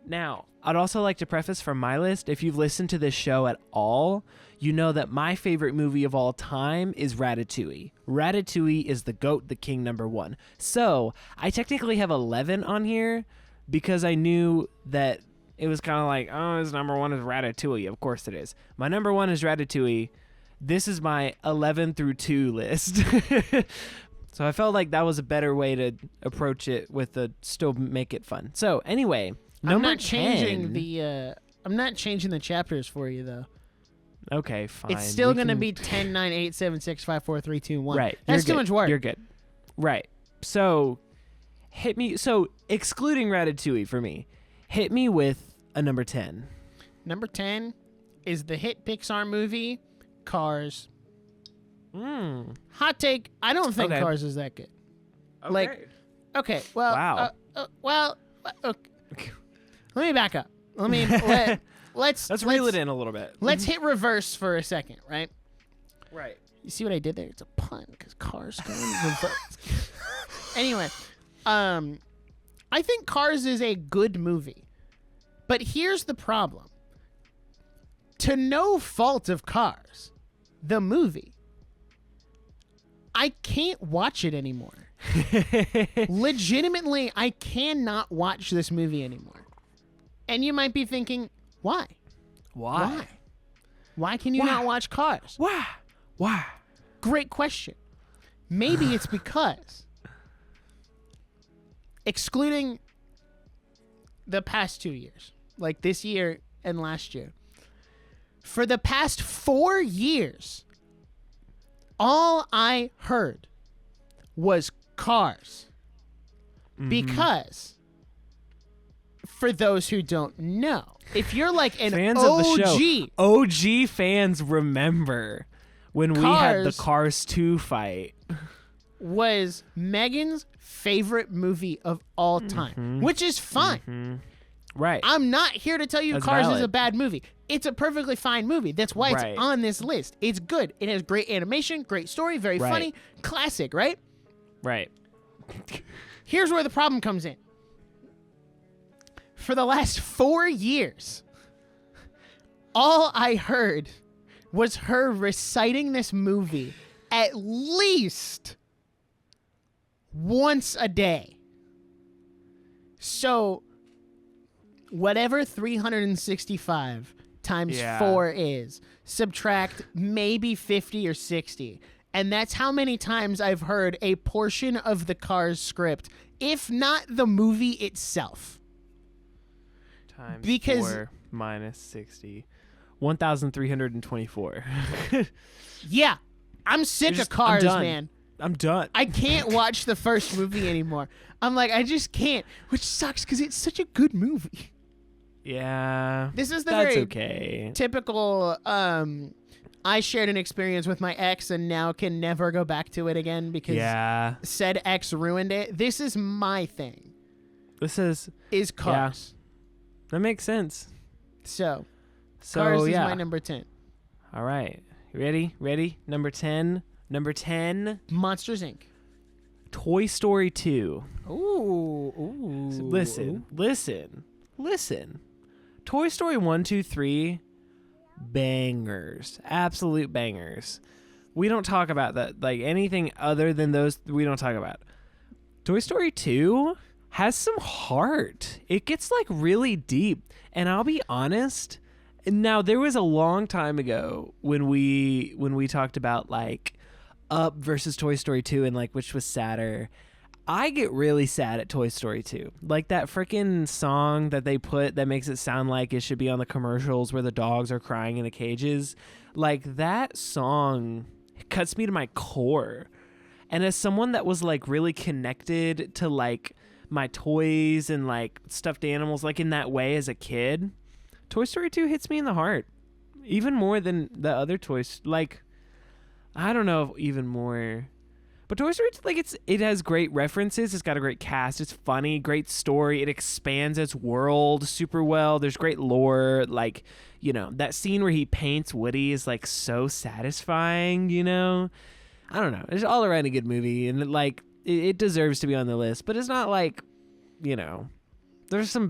Now, I'd also like to preface from my list, if you've listened to this show at all, you know that my favorite movie of all time is Ratatouille. Ratatouille is the GOAT, the king, number 1. So I technically have 11 on here because I knew that it was kind of like, oh, his number 1 is Ratatouille. Of course it is. My number 1 is Ratatouille. This is my 11 through 2 list. So I felt like that was a better way to approach it with the still make it fun. So anyway, number I'm not 10. changing the I'm not changing the chapters for you though. Okay, fine. It's still We going to can- be 10, 9, 8, 7, 6, 5, 4, 3, 2, 1. Right. That's you're too good. much work. You're good. Right. So hit me. So excluding Ratatouille for me, hit me with a number 10. Number 10 is the hit Pixar movie Cars. Hot take, I don't think Okay. Cars is that good. Okay. Like, okay, well, Wow. okay. Let me back up. Let's reel it in a little bit. Let's hit reverse for a second, right? Right. You see what I did there? It's a pun because Cars go in reverse. Anyway, I think Cars is a good movie, but here's the problem. To no fault of Cars, the movie, I can't watch it anymore. Legitimately, I cannot watch this movie anymore. And you might be thinking, why? Why? Why can you Why? not watch Cars? Why? Great question. Maybe it's because, excluding the past 2 years, like this year and last year, for the past 4 years, all I heard was Cars. Because, for those who don't know, if you're like an Fans OG, of the show, OG fans remember when we had the Cars 2 fight. was Megan's favorite movie of all time, which is fine. Right. I'm not here to tell you That's Cars is valid. a bad movie. It's a perfectly fine movie. That's why Right. it's on this list. It's good. It has great animation, great story, very Right. funny, classic, right? Right. Here's where the problem comes in. For the last 4 years, all I heard was her reciting this movie at least once a day. So, whatever 365 times Yeah. 4 is, subtract maybe 50 or 60. And that's how many times I've heard a portion of the Cars script, if not the movie itself. times Because 4 minus 60. 1,324. yeah, I'm sick of Cars, man. I'm done. I can't watch the first movie anymore. I'm like, I just can't, which sucks because it's such a good movie. Yeah. This is the that's very okay. typical, I shared an experience with my ex and now can never go back to it again because said ex ruined it. This is my thing. This is Cars. Yeah, that makes sense. So Cars is my number 10. All right. You ready? Number 10. Number 10. Monsters, Inc. Toy Story 2. Ooh. Listen. Toy Story 1, 2, 3, bangers. Absolute bangers. We don't talk about that. Like, anything other than those, we don't talk about. Toy Story 2 has some heart. It gets, like, really deep. And I'll be honest, now, there was a long time ago when we talked about, like, Up versus Toy Story 2 and, like, which was sadder. I get really sad at Toy Story 2. Like, that freaking song that they put that makes it sound like it should be on the commercials where the dogs are crying in the cages. Like, that song cuts me to my core. And as someone that was, like, really connected to, like, my toys and, like, stuffed animals, like, in that way as a kid, Toy Story 2 hits me in the heart. Even more than the other toys. Like, I don't know if even more. But Toy Story 2, like, it has great references. It's got a great cast. It's funny, great story. It expands its world super well. There's great lore. Like, you know, that scene where he paints Woody is, like, so satisfying, you know? I don't know. It's all around a good movie. And, like, it deserves to be on the list. But it's not like, you know, there's a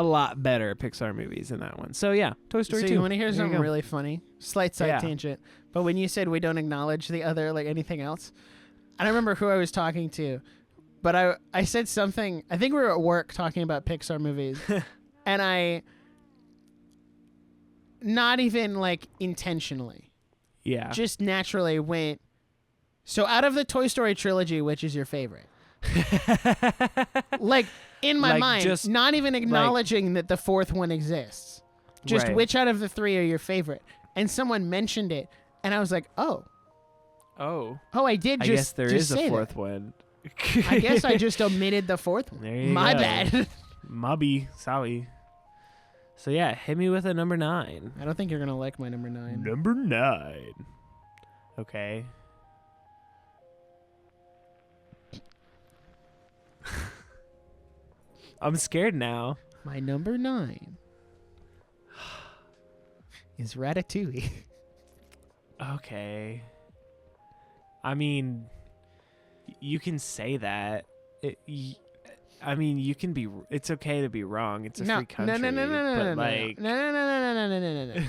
lot better Pixar movies in that one. So, yeah, Toy Story 2. So you want to hear something really funny? Slight side tangent. But when you said we don't acknowledge the other, like, anything else, I don't remember who I was talking to, but I said something. I think we were at work talking about Pixar movies, and I, not even, like, intentionally, just naturally went, so out of the Toy Story trilogy, which is your favorite? Like, in my mind, just, not even acknowledging that the fourth one exists. Just which out of the three are your favorite? And someone mentioned it, and I was like, oh, I did just I guess there is a fourth that. One. I guess I just omitted the fourth one. There you My go. bad. Mubby. Sorry. So, yeah, hit me with a number 9. I don't think you're going to like my number 9. Number 9. Okay. I'm scared now. My number 9 is Ratatouille. Okay. I mean, you can say that. I mean, you can be. It's okay to be wrong. It's a free country. No.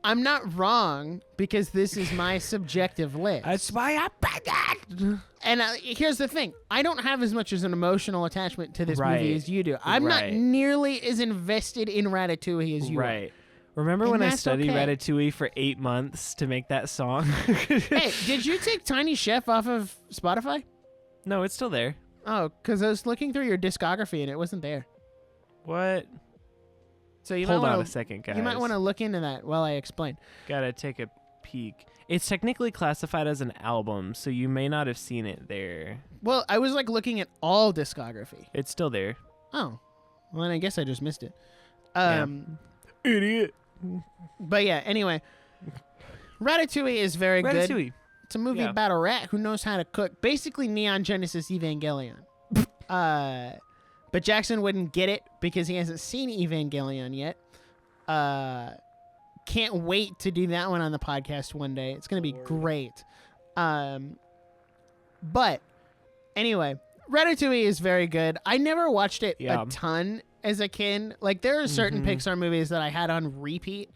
I'm not wrong because this is my subjective list. That's why I picked it. And here's the thing: I don't have as much as an emotional attachment to this movie as you do. I'm not nearly as invested in Ratatouille as you are. Right. Remember when I studied Ratatouille for 8 months to make that song? Hey, did you take Tiny Chef off of Spotify? No, it's still there. Oh, because I was looking through your discography and it wasn't there. What? So you Hold might on wanna, a second, guys. You might want to look into that while I explain. Gotta take a peek. It's technically classified as an album, so you may not have seen it there. Well, I was like looking at all discography. It's still there. Oh. Well, then I guess I just missed it. Idiot. But yeah, anyway. Ratatouille is very good. It's a movie about a rat who knows how to cook. Basically Neon Genesis Evangelion. But Jackson wouldn't get it because he hasn't seen Evangelion yet. Can't wait to do that one on the podcast one day. It's going to be great. But anyway, Ratatouille is very good. I never watched it a ton as a kid. Like, there are certain Pixar movies that I had on repeat.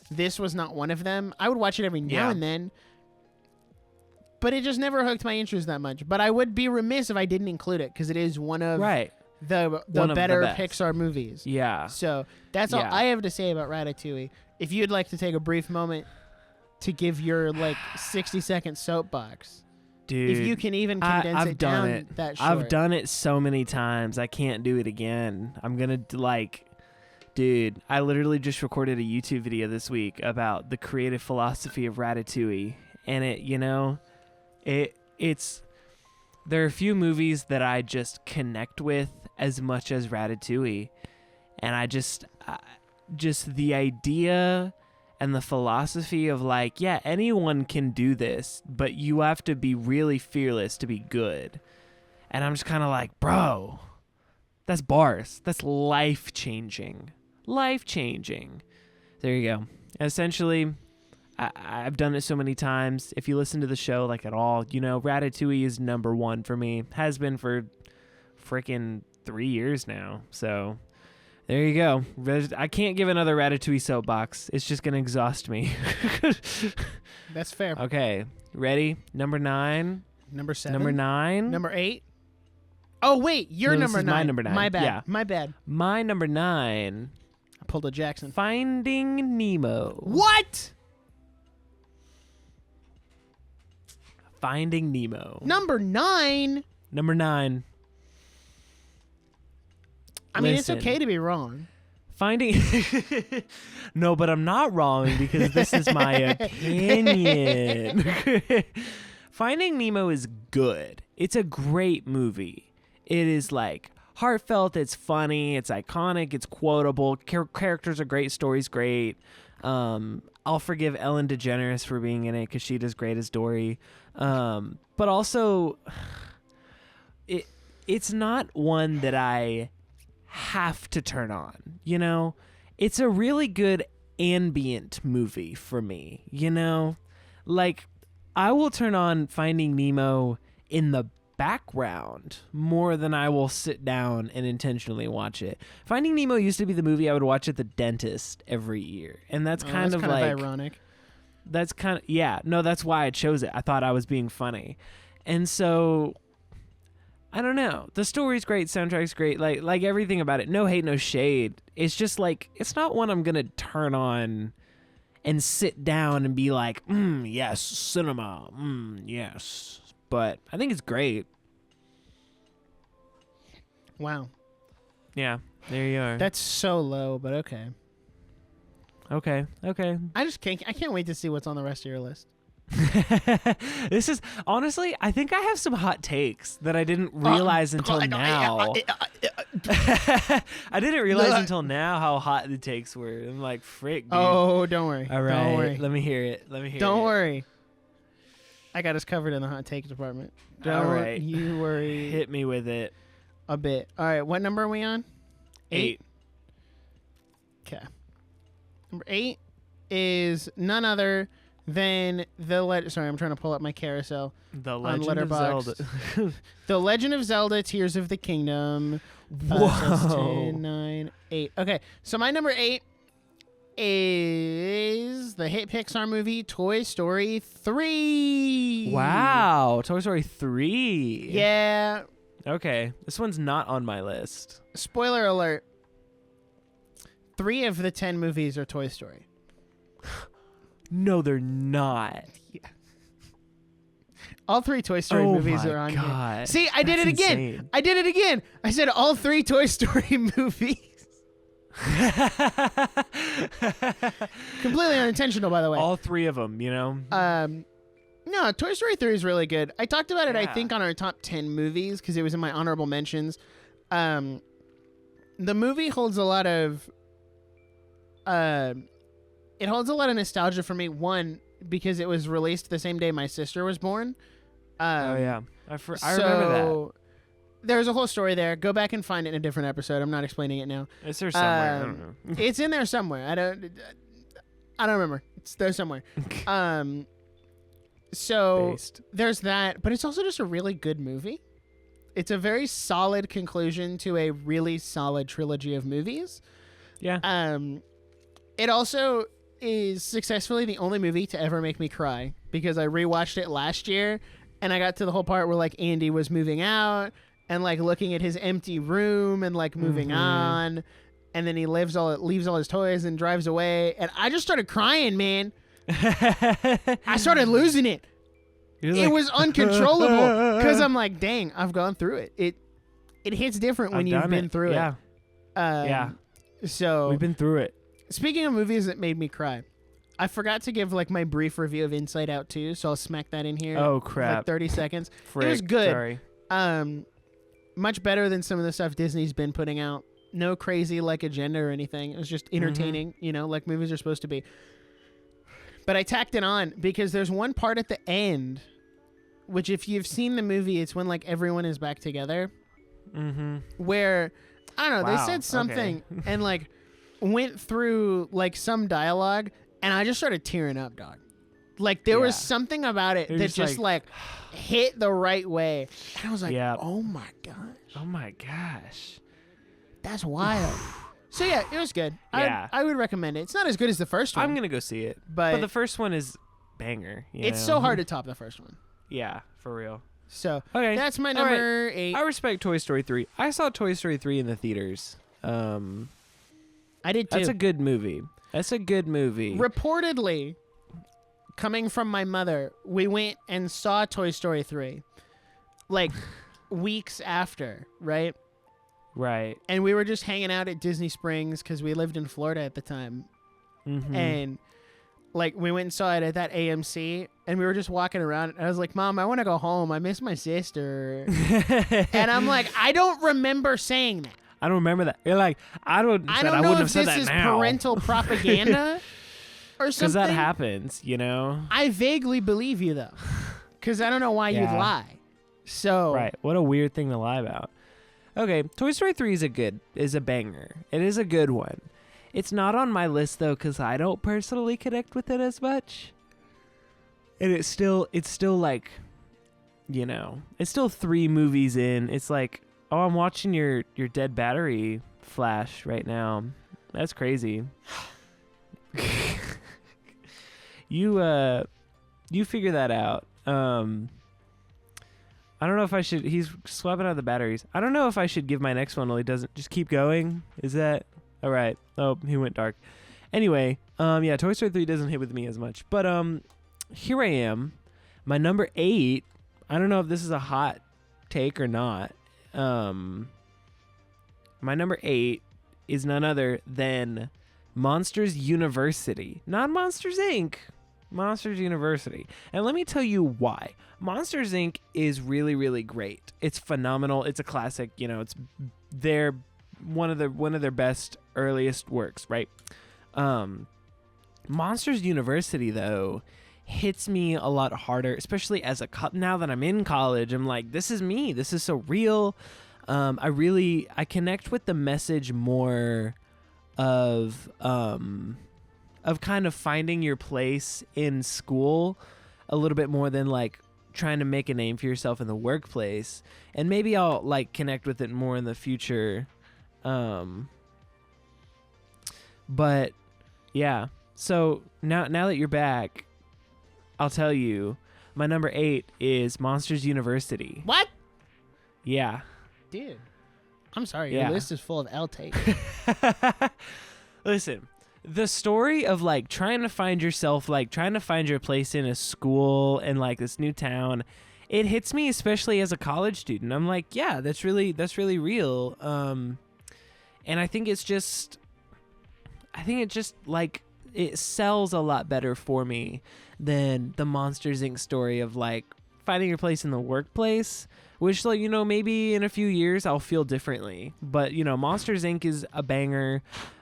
This was not one of them. I would watch it every now and then. But it just never hooked my interest that much. But I would be remiss if I didn't include it because it is one of the better Pixar movies. Yeah. So that's all I have to say about Ratatouille. If you'd like to take a brief moment to give your, like, 60-second soapbox. Dude, if you can even condense it down that short. I've done it so many times. I can't do it again. I'm going to, like, Dude, I literally just recorded a YouTube video this week about the creative philosophy of Ratatouille, and it's there are a few movies that I just connect with as much as Ratatouille, and I just the idea and the philosophy of like, yeah, anyone can do this, but you have to be really fearless to be good. And I'm just kind of like, bro, that's bars. That's life-changing. Life-changing. There you go. Essentially, I've done it so many times. If you listen to the show like at all, Ratatouille is number one for me. Has been for freaking 3 years now. So there you go. I can't give another Ratatouille soapbox. It's just going to exhaust me. That's fair. Okay. Ready? Number 9. Number 7. Number 9. Number 8. Oh, wait. You're No, number 9. My number 9. My bad. Yeah. My bad. My number 9. I pulled a Jackson. Finding Nemo. What? Finding Nemo. Number 9? Number 9. I mean, Listen. it's okay to be wrong. Finding No, but I'm not wrong because this is my opinion. Finding Nemo is good. It's a great movie. It is like heartfelt, it's funny, it's iconic, it's quotable. Characters are great, story's great. I'll forgive Ellen DeGeneres for being in it because she does great as Dory. But also, it's not one that I have to turn on. It's a really good ambient movie for me. Like I will turn on Finding Nemo in the background more than I will sit down and intentionally watch it. Finding Nemo used to be the movie I would watch at the dentist every year, and that's kind of ironic. That's kind of that's why I chose it. I thought I was being funny, and so I don't know. The story's great, soundtrack's great, like everything about it. No hate, no shade. It's just like it's not one I'm gonna turn on and sit down and be like, yes, cinema, yes. But I think it's great. Wow. Yeah, there you are. That's so low, but okay. Okay. I can't wait to see what's on the rest of your list. This is honestly, I think I have some hot takes that I didn't realize until now. I didn't realize until now how hot the takes were. I'm like, frick, dude. Oh, don't worry. All right, don't worry. let me hear it. Don't worry. I got us covered in the hot take department. All right. You worry. Hit me with it. A bit. All right. What number are we on? 8. Okay. Number 8 is none other than Sorry, I'm trying to pull up my carousel. The Legend of Letterboxd. Zelda. The Legend of Zelda: Tears of the Kingdom. Whoa. So 10, 9, 8. Okay. So my number 8 is the hit Pixar movie Toy Story 3. Wow. Toy Story 3. Yeah. Okay. This one's not on my list. Spoiler alert. 3 of the 10 movies are Toy Story. No, they're not. Yeah. All 3 Toy Story movies are on here. See, I did it again. Insane. I did it again. I said all 3 Toy Story movies. Completely unintentional, by the way. All 3 of them, No, Toy Story 3 is really good. I talked about it, I Yeah. think, on our top 10 movies because it was in my honorable mentions. The movie holds a lot of it holds a lot of nostalgia for me. One, because it was released the same day my sister was born. Oh yeah, I remember that. There's a whole story there. Go back and find it in a different episode. I'm not explaining it now. It's there somewhere. I don't know. It's in there somewhere. I don't remember. It's there somewhere. So Based. there's that, but it's also just a really good movie. It's a very solid conclusion to a really solid trilogy of movies. Yeah. It also is successfully the only movie to ever make me cry because I rewatched it last year and I got to the whole part where like Andy was moving out and like looking at his empty room and like moving on, and then he leaves all his toys and drives away, and I just started crying, man. I started losing it. It was uncontrollable because I'm like, dang, I've gone through it. It hits different when you've been through it. Yeah. So We've been through it. speaking of movies that made me cry, I forgot to give like my brief review of Inside Out 2, so I'll smack that in here. Oh, for, crap. like 30 seconds. Frick, It was good. Sorry. Much better than some of the stuff Disney's been putting out. No crazy like agenda or anything. It was just entertaining, like movies are supposed to be. But I tacked it on because there's one part at the end, which if you've seen the movie, it's when like everyone is back together. Mm-hmm. Where, I don't know, they Wow, said something and like went through like some dialogue and I just started tearing up, dog. Like there was something about it You're that just just like hit the right way. And I was like, Yep. oh my gosh. Oh my gosh. That's wild. So yeah, it was good. Yeah. I would recommend it. It's not as good as the first one. I'm gonna go see it, but the first one is banger. it's so hard to top the first one. Yeah, for real. So Okay, that's my All right. number 8. I respect Toy Story 3. I saw Toy Story 3 in the theaters. I did too. That's a good movie. Reportedly, coming from my mother, we went and saw Toy Story 3 like weeks after, right? Right. And we were just hanging out at Disney Springs because we lived in Florida at the time. Mm-hmm. And like we went and saw it at that AMC and we were just walking around. And I was like, Mom, I want to go home. I miss my sister. And I'm like, I don't remember saying that. I don't remember that. You're like, I know wouldn't have if said this that is now. parental propaganda or something. Because that happens, I vaguely believe you though. Because I don't know why you'd lie. So Right. What a weird thing to lie about. Okay, Toy Story 3 is a banger. It is a good one. It's not on my list though because I don't personally connect with it as much. And it's still like, it's still 3 movies in. It's like, oh, I'm watching your dead battery flash right now. That's crazy. You figure that out. I don't know if I should. He's swapping out the batteries. I don't know if I should give my next one while he doesn't. Just keep going. Is that all right? Oh, he went dark. Anyway, yeah, Toy Story 3 doesn't hit with me as much. But here I am. My number 8. I don't know if this is a hot take or not. My number 8 is none other than Monsters University, not Monsters Inc. Monsters University. And let me tell you why. Monsters Inc. is really, really great. It's phenomenal. It's a classic. It's one of their best earliest works, right? Monsters University though hits me a lot harder, especially as now that I'm in college. I'm like, this is me. This is so real. I connect with the message more of kind of finding your place in school a little bit more than like trying to make a name for yourself in the workplace. And maybe I'll like connect with it more in the future. But yeah, so now that you're back, I'll tell you my number 8 is Monsters University. What? Yeah. Dude, I'm sorry. Yeah. Your list is full of L takes. Listen, the story of like trying to find yourself, like trying to find your place in a school and like this new town, it hits me especially as a college student. I'm like, yeah, that's really real. And I think it just like it sells a lot better for me than the Monsters Inc. story of like finding your place in the workplace, which like, maybe in a few years I'll feel differently. But, Monsters Inc. is a banger.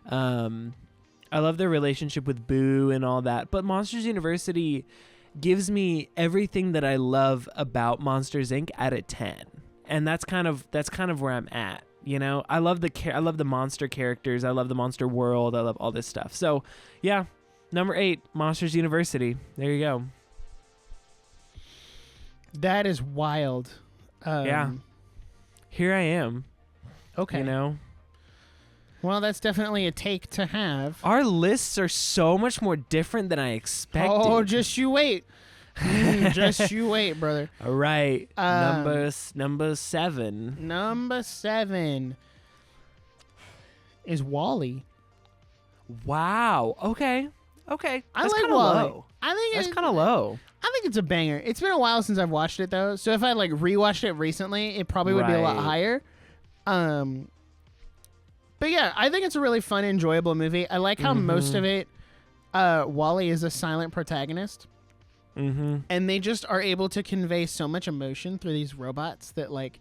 I love their relationship with Boo and all that. But Monsters University gives me everything that I love about Monsters Inc. at a 10. And that's kind of where I'm at. I love the monster characters. I love the monster world. I love all this stuff. So, yeah, number 8, Monsters University. There you go. That is wild. Yeah. Here I am. Okay. Well, that's definitely a take to have. Our lists are so much more different than I expected. Oh, just you wait. Just you wait, brother. All right. Number 7. Number 7 is Wall-E. Wow. Okay. I That's like kinda Wall-E. low. I think That's kind of low. I think it's a banger. It's been a while since I've watched it though, so if I like rewatched it recently, it probably would be a lot Right. higher. But But yeah, I think it's a really fun, enjoyable movie. I like how most of it, Wall-E is a silent protagonist. And they just are able to convey so much emotion through these robots that like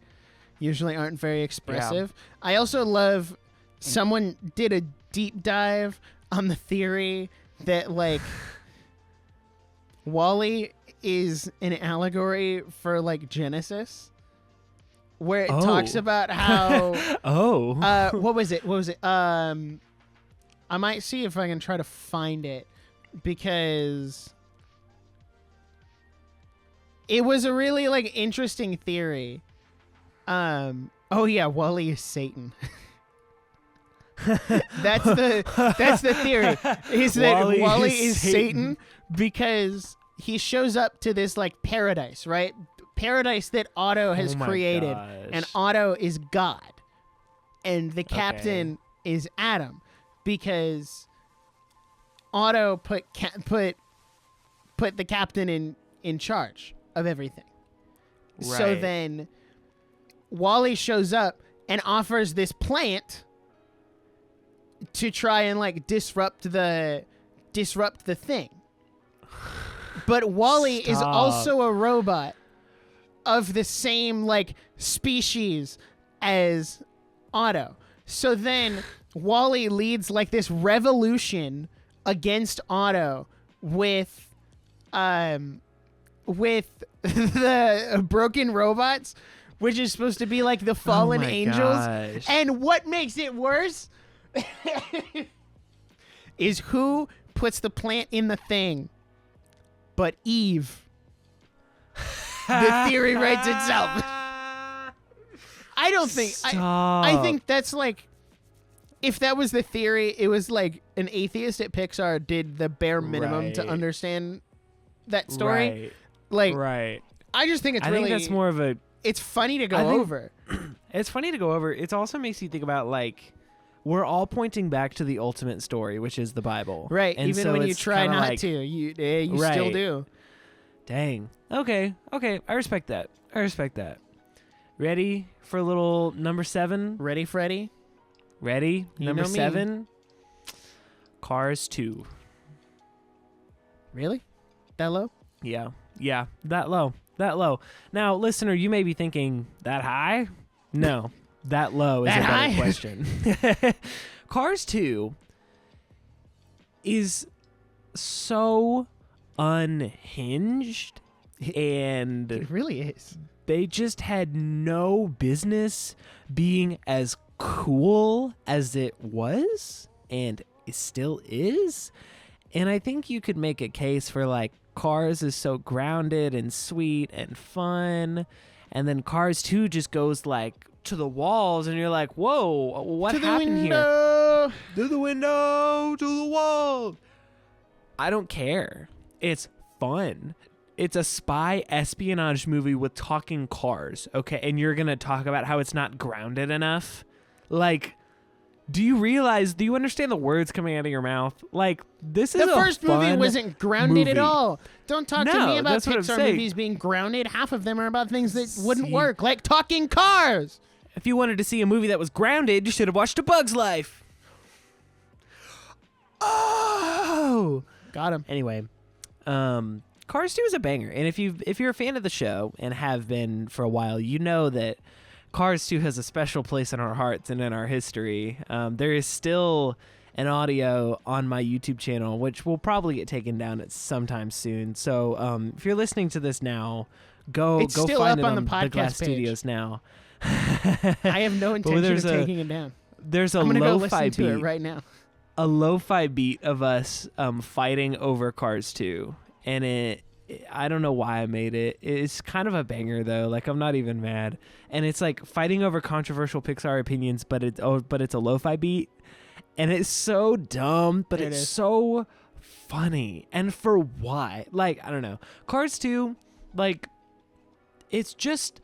usually aren't very expressive. Yeah. I also love someone did a deep dive on the theory that like Wall-E is an allegory for like Genesis, where it talks about how what was it I might see if I can try to find it, because it was a really like interesting theory. Wall-E is Satan. That's the theory. Is that Wall-E is Satan because he shows up to this like paradise, right? Paradise that Otto has created, and Otto is God, and the captain is Adam, because Otto put the captain in charge of everything. Right. So then Wall-E shows up and offers this plant to try and like disrupt the thing. But Wall-E is also a robot of the same like species as Otto. So then Wall-E leads like this revolution against Otto with the broken robots, which is supposed to be like the fallen angels. Gosh. And what makes it worse is who puts the plant in the thing but Eve. The theory writes itself. I don't think I think that's like, if that was the theory, it was like an atheist at Pixar did the bare minimum to understand that story. Right. I just think it's really, think that's more of a, it's funny to go over. It's funny to go over. It also makes you think about like, we're all pointing back to the ultimate story, which is the Bible. Right. And even so when you try not like, to, you still do. Dang. Okay. I respect that. Ready for a little number 7? Ready, Freddy? Ready? Number 7. Cars 2. Really? That low? Yeah. That low. Now, listener, you may be thinking, that high? No. That low is a better question. Cars 2 is so unhinged, and it really is. They just had no business being as cool as it was, and it still is. And I think you could make a case for like Cars is so grounded and sweet and fun, and then Cars 2 just goes like to the walls, and you're like, whoa, what happened here? To the window, to the wall. I don't care. It's fun. It's a spy espionage movie with talking cars, okay? And you're going to talk about how it's not grounded enough? Like, do you understand the words coming out of your mouth? Like, this is the first movie wasn't grounded at all. Don't talk to me about Pixar movies being grounded. Half of them are about things that wouldn't work, like talking cars. If you wanted to see a movie that was grounded, you should have watched A Bug's Life. Oh! Got him. Anyway, Cars 2 is a banger. And if you're a fan of the show and have been for a while, you know that Cars 2 has a special place in our hearts and in our history. There is still an audio on my YouTube channel, which will probably get taken down at sometime soon. So if you're listening to this now, go still find up it on the on podcast the Glass page. Studios now. I have no intention of taking it down. There's a I'm gonna go lo-fi listen to beat it right now. A lo-fi beat of us fighting over Cars 2, and I don't know why I made it. It's kind of a banger though. Like, I'm not even mad. And it's like fighting over controversial Pixar opinions, but it's a lo-fi beat, and it's so dumb, but it's so funny. And for why? Like, I don't know. Cars 2, like, it's just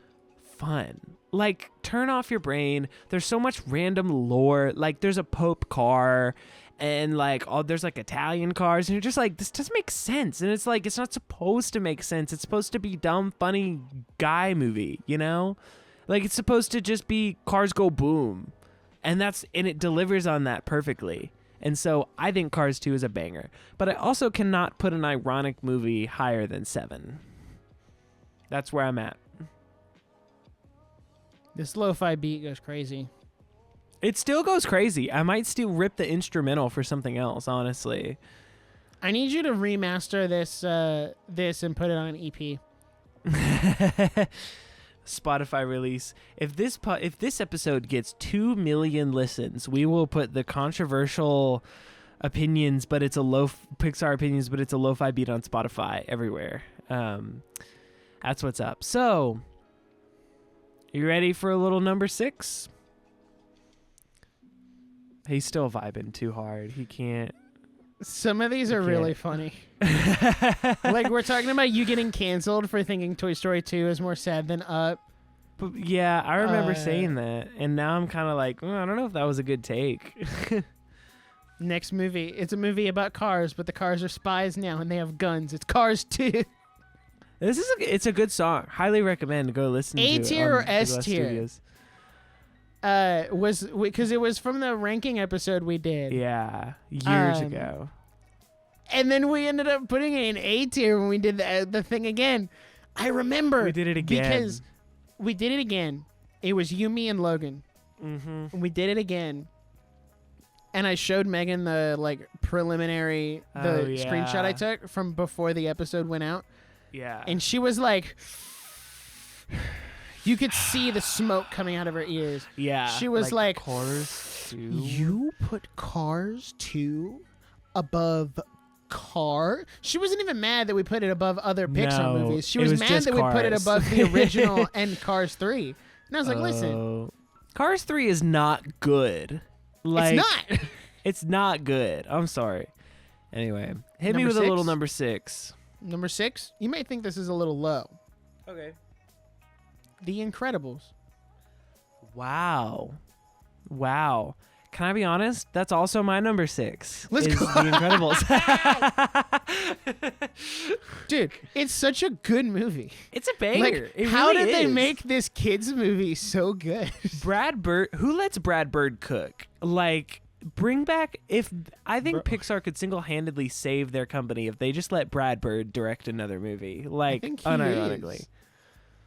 fun. Like, turn off your brain. There's so much random lore. Like, there's a Pope car, and like, there's like Italian cars, and you're just like, this doesn't make sense. And it's like, it's not supposed to make sense. It's supposed to be dumb, funny guy movie, you know? Like, it's supposed to just be cars go boom. And it delivers on that perfectly. And so I think Cars 2 is a banger. But I also cannot put an ironic movie higher than 7. That's where I'm at. This lo-fi beat goes crazy. It still goes crazy. I might still rip the instrumental for something else, honestly. I need you to remaster this and put it on an EP. Spotify release. If this episode gets 2 million listens, we will put the controversial opinions, but it's a Pixar opinions, but it's a lo-fi beat on Spotify everywhere. That's what's up. So, you ready for a little number 6? He's still vibing too hard. He can't. Some of these are really funny. Like, we're talking about you getting canceled for thinking Toy Story 2 is more sad than Up. But yeah, I remember saying that, and now I'm kind of like, I don't know if that was a good take. Next movie. It's a movie about cars, but the cars are spies now, and they have guns. It's Cars 2. It's a good song. Highly recommend. Go listen to it. A tier or S tier? Was because it was from the ranking episode we did. Yeah, years ago. And then we ended up putting it in A tier when we did the thing again. I remember. We did it again. Because we did it again. It was you, me, and Logan. Mm-hmm. We did it again. And I showed Megan the preliminary screenshot I took from before the episode went out. Yeah. And she was like, you could see the smoke coming out of her ears. Yeah. She was like Cars 2? You put Cars 2 above Car? She wasn't even mad that we put it above other Pixar movies. She was mad that we put it above the original and Cars 3. And I was like, listen. Cars 3 is not good. It's not. It's not good. I'm sorry. Anyway, hit me with a little number 6. Number 6? You might think this is a little low. Okay. The Incredibles. Wow. Can I be honest? That's also my number 6. Let's go. The Incredibles. Dude, it's such a good movie. It's a banger. How did they make this kids movie so good? Brad Bird. Who lets Brad Bird cook? Bring back. I think Pixar could single-handedly save their company if they just let Brad Bird direct another movie. Unironically.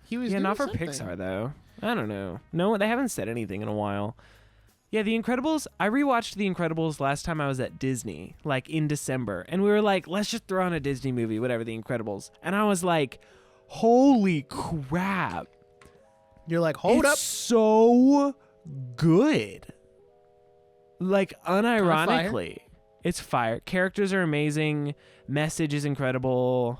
He was not for something. Pixar though. I don't know. No, they haven't said anything in a while. Yeah, The Incredibles. I rewatched The Incredibles last time I was at Disney, in December, and we were like, let's just throw on a Disney movie, whatever. The Incredibles, and I was like, holy crap! You're like, hold up, so good. Unironically, it's fire. Characters are amazing. Message is incredible.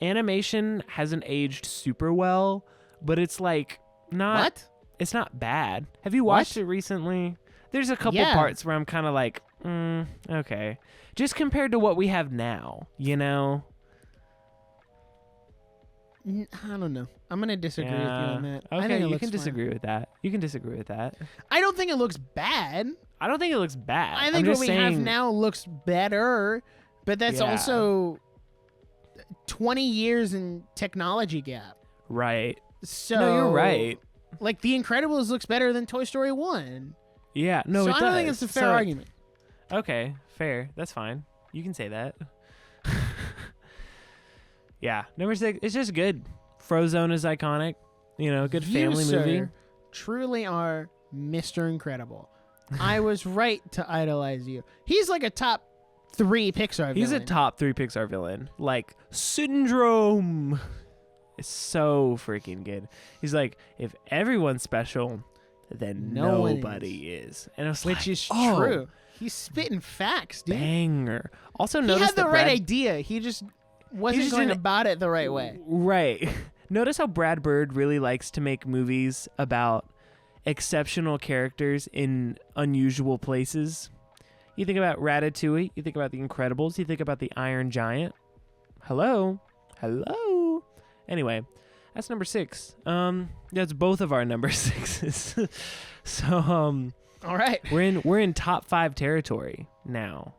Animation hasn't aged super well, but it's not. What? It's not bad. Have you watched it recently? There's a couple parts where I'm kind of like, okay. Just compared to what we have now, you know? I don't know. I'm going to disagree with you on that. Okay, you can disagree with that. I don't think it looks bad. I don't think it looks bad. I think what we have now looks better, but that's also 20 years in technology gap. Right. So no, you're right. The Incredibles looks better than Toy Story 1. Yeah, no, so it I don't think it's a fair argument. Okay, fair. That's fine. You can say that. Yeah, number 6. It's just good. Frozone is iconic. Good family movie. Truly are Mr. Incredible. I was right to idolize you. He's a top 3 Pixar villain. He's a top 3 Pixar villain. Syndrome. It's so freaking good. He's like, if everyone's special, then nobody is. And it's which is true. He's spitting facts, dude. Banger. Also, he notice had the right idea. He just wasn't going about it the right way. Right. Notice how Brad Bird really likes to make movies about exceptional characters in unusual places. You think about Ratatouille. You think about The Incredibles. You think about The Iron Giant. Hello. Anyway, that's number 6. That's both of our number 6s. So, all right, we're in top 5 territory now.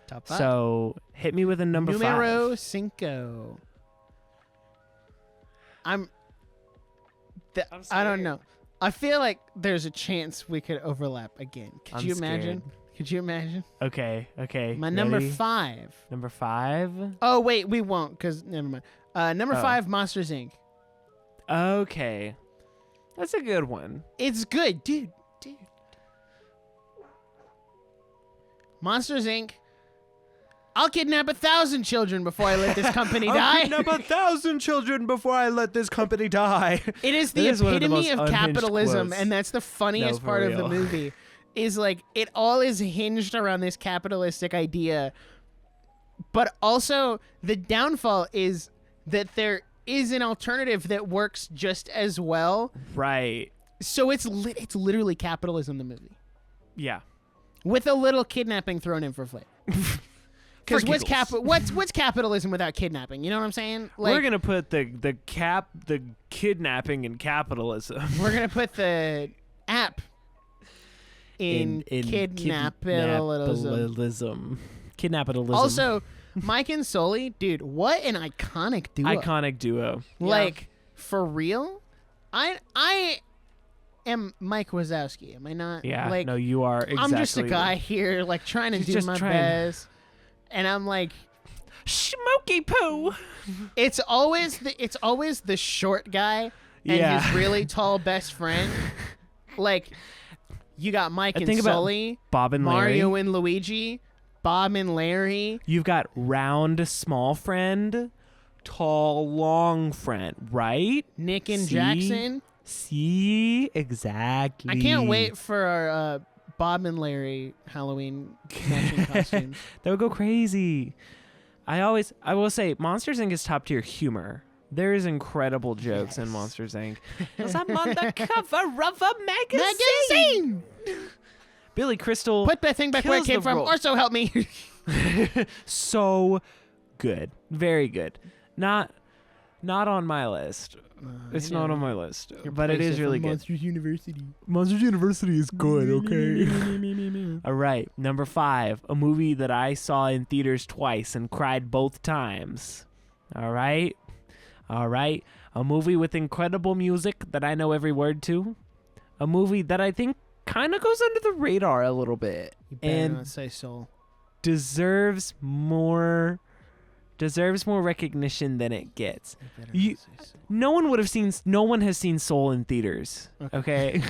Top 5. So hit me with a numero 5. Numero 5. I don't know. I feel like there's a chance we could overlap again. Could I'm you imagine? scared. Could you imagine? Okay. My number ready? 5. Number 5. Oh, wait, we won't because never mind. Number 5, Monsters, Inc. Okay. That's a good one. It's good, dude. Monsters, Inc. I'll kidnap 1,000 children before I let this company die. I'll kidnap 1,000 children before I let this company die. It is the That is one of the epitome most of unhinged capitalism, quotes. and that's the funniest for part of the real. movie. Is like it all is hinged around this capitalistic idea, but also the downfall is that there is an alternative that works just as well. Right. So it's literally capitalism, the movie, Yeah. with a little kidnapping thrown in for flavor. Because For giggles. what's capitalism without kidnapping? You know what I'm saying? Like, We're gonna put the kidnapping in capitalism. we're gonna put the app in kidnappitalism. Kidnappitalism. Also, Mike and Sully, dude, what an iconic duo! iconic duo. Like for real. I am Mike Wazowski. Am I not? Yeah. Like, no, you are. Exactly. I'm just a guy here, like trying to He's do just my trying. best, and I'm like, Smoky poo. it's always the short guy and Yeah. his really tall best friend. Like, you got Mike and think about Sully, Bob and Mario Larry. and Luigi, Bob and Larry. You've got round, small friend, tall, long friend, right? Nick and See? Jackson. See? Exactly. I can't wait for our Bob and Larry Halloween matching costumes. That would go crazy. I will say, Monsters Inc. is top tier humor. There is incredible jokes in Monsters Inc. 'Cause I'm on the cover of a magazine. Billy Crystal. Put that thing back where it kills came the from, role. or so help me. So good. Very good. Not on my list. It's not on my list. But it is really good. Monsters University. Monsters University is good, okay? All right. Number 5. A movie that I saw in theaters twice and cried both times. All right. A movie with incredible music that I know every word to. A movie that I think kind of goes under the radar a little bit. You better And not say Soul. deserves more recognition than it gets. You- No one has seen Soul in theaters. Okay.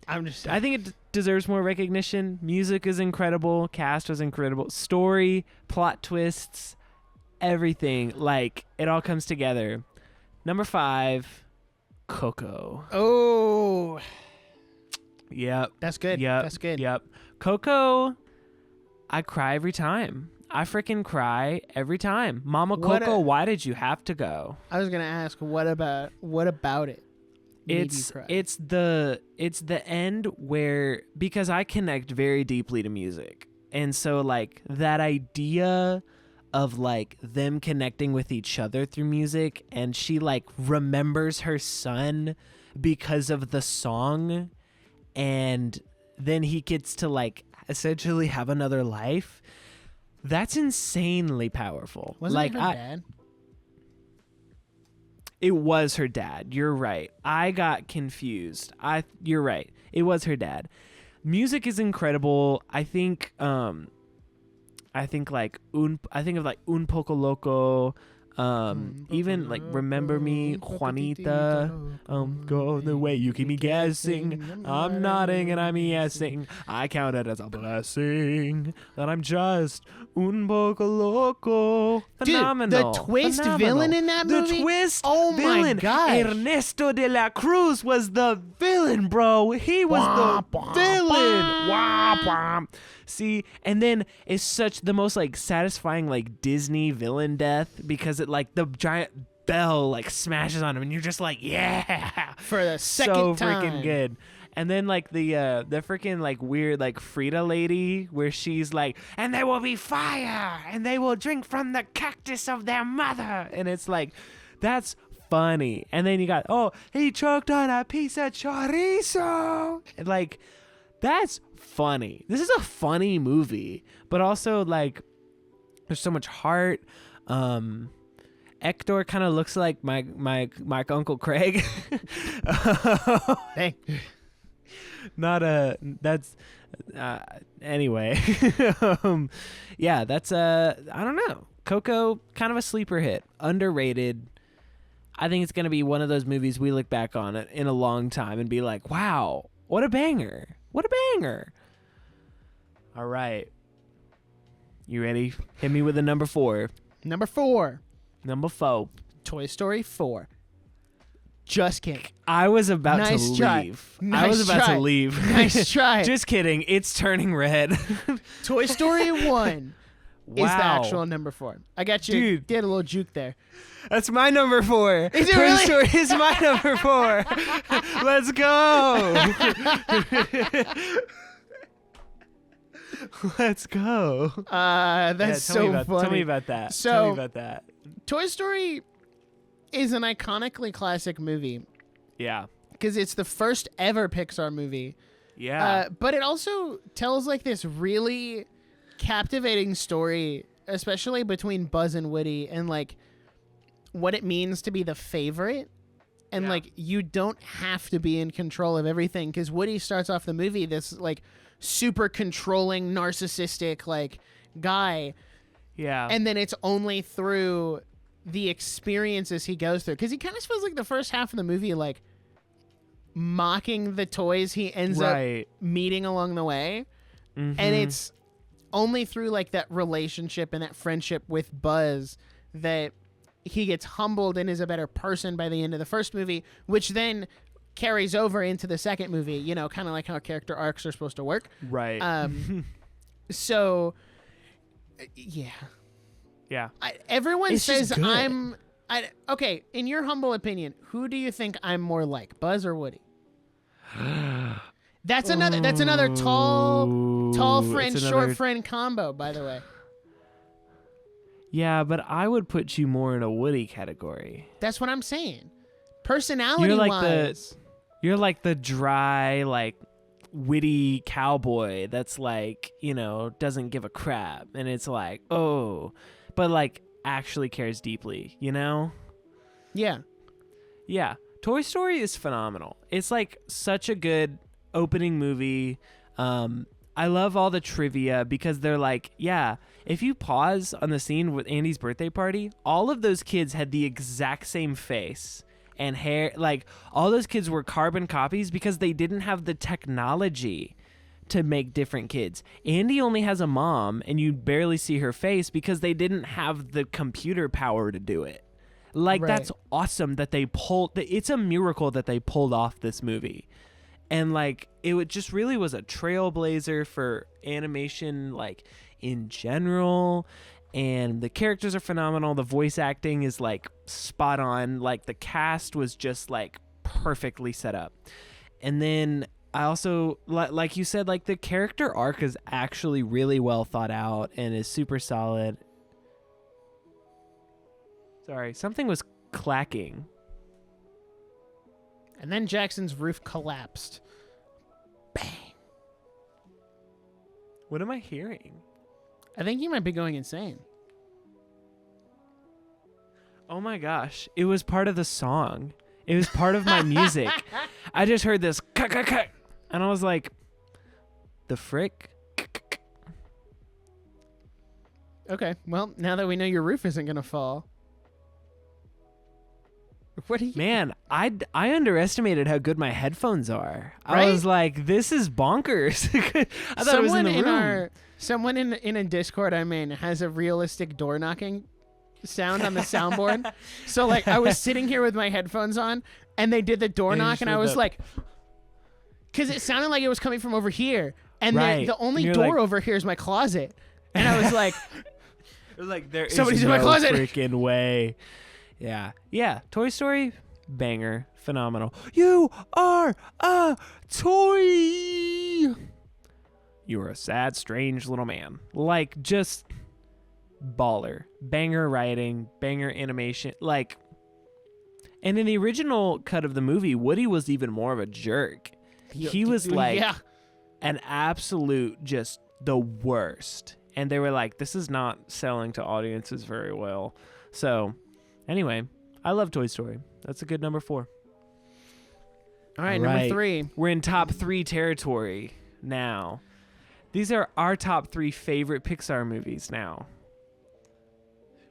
I'm just. I think it deserves more recognition. Music is incredible. Cast was incredible. Story, plot twists, everything. Like, it all comes together. Number 5, Coco. Oh, Yep. that's good. Yep. That's good. Yep. Coco, I cry every time. I freaking cry every time. Mama What Coco, a- why did you have to go? I was gonna ask, what about it? Made you cry? It's the end where, because I connect very deeply to music. And so like that idea of like them connecting with each other through music, and she like remembers her son because of the song, and then he gets to like essentially have another life. That's insanely powerful. Wasn't like it her dad? It was her dad. You're right. I got confused. You're right. It was her dad. Music is incredible. I think of like Un Poco Loco, even like Remember Me, Juanita, go the way you keep me guessing. I'm nodding and I'm yesing. I count it as a blessing that I'm just un poco loco. Phenomenal. Dude, the twist Phenomenal. villain in that movie? The twist Oh my villain. gosh. Ernesto de la Cruz was the villain, bro. He was the villain. Wah, wah. See, and then it's the most like satisfying like Disney villain death, because it like the giant bell like smashes on him and you're just like, yeah, For the second so time. freaking good. And then like the freaking like weird like Frida lady, where she's like, and there will be fire and they will drink from the cactus of their mother, and it's like, that's funny. And then you got, oh, he choked on a piece of chorizo, and like, that's funny. This is a funny movie, but also like there's so much heart. Hector kind of looks like my Uncle Craig. Hey. Not a that's anyway. Yeah, that's I don't know. Coco, kind of a sleeper hit, underrated. I think it's going to be one of those movies we look back on it in a long time and be like, wow, what a banger. What a banger. All right. You ready? Hit me with a number 4. Number 4. Number 4. Toy Story 4. Just kidding. I was about Nice to try. leave. Nice I was about try. to leave. Nice try. Just kidding. It's turning red. Toy Story 1 is the Wow. actual number 4. I got you. Dude. Did a little juke there. That's my number 4. Is it Toy really? Story is my number 4. Let's go. Let's go. That's Yeah, tell me so about, funny. Tell me about that. So- Tell me about that. Toy Story is an iconically classic movie Yeah. because it's the first ever Pixar movie. Yeah. But it also tells like this really captivating story, especially between Buzz and Woody, and like what it means to be the favorite. And Yeah. like you don't have to be in control of everything, because Woody starts off the movie this like super controlling, narcissistic like guy, yeah. and then it's only through the experiences he goes through, because he kind of feels like the first half of the movie like mocking the toys he ends up right. meeting along the way. Mhm. And it's only through like that relationship and that friendship with Buzz that he gets humbled and is a better person by the end of the first movie, which then carries over into the second movie, you know, kind of like how character arcs are supposed to work. right. So yeah, yeah. everyone It's just says good. okay, in your humble opinion, who do you think I'm more like, Buzz or Woody? That's another tall friend, It's short another- friend combo, by the way. Yeah, but I would put you more in a Woody category. That's what I'm saying. Personality You're like wise. You're like the dry, like witty cowboy that's like, you know, doesn't give a crap, and it's like, oh, but like actually cares deeply, you know? Yeah. Yeah. Toy Story is phenomenal. It's like such a good opening movie. I love all the trivia because they're like, yeah, if you pause on the scene with Andy's birthday party, all of those kids had the exact same face and hair. Like, all those kids were carbon copies because they didn't have the technology to make different kids. Andy only has a mom, and you barely see her face because they didn't have the computer power to do it. Like, Right. that's awesome that they pulled. It's a miracle that they pulled off this movie. And like, just really was a trailblazer for animation, like in general. And the characters are phenomenal. The voice acting is like spot on. Like, the cast was just like perfectly set up. And then I also, like you said, like the character arc is actually really well thought out and is super solid. Sorry, something was clacking. And then Jackson's roof collapsed. Bang. What am I hearing? I think you might be going insane. Oh my gosh. It was part of the song. It was part of my music. I just heard this cut, and I was like, the frick? Okay, well, now that we know your roof isn't going to fall. What are you... Man, I underestimated how good my headphones are. Right? I was like, this is bonkers. I thought it was in the room. Someone in a Discord I'm in has a realistic door knocking sound on the soundboard. So like I was sitting here with my headphones on, and they did the door And you knock, just and I heard was that- like, because it sounded like it was coming from over here, and Right. the only You're door like- over here is my closet, and I was like, It was like, there is Somebody's in no my closet. freaking way. Yeah. Yeah. Toy Story, banger. Phenomenal. You are a toy. You are a sad, strange little man. Like, just baller. Banger writing, banger animation. Like, and in the original cut of the movie, Woody was even more of a jerk. He was like yeah. an absolute just the worst. And they were like, this is not selling to audiences very well. So Anyway, I love Toy Story. That's a good number 4. All right, number 3. We're in top 3 territory now. These are our top 3 favorite Pixar movies now.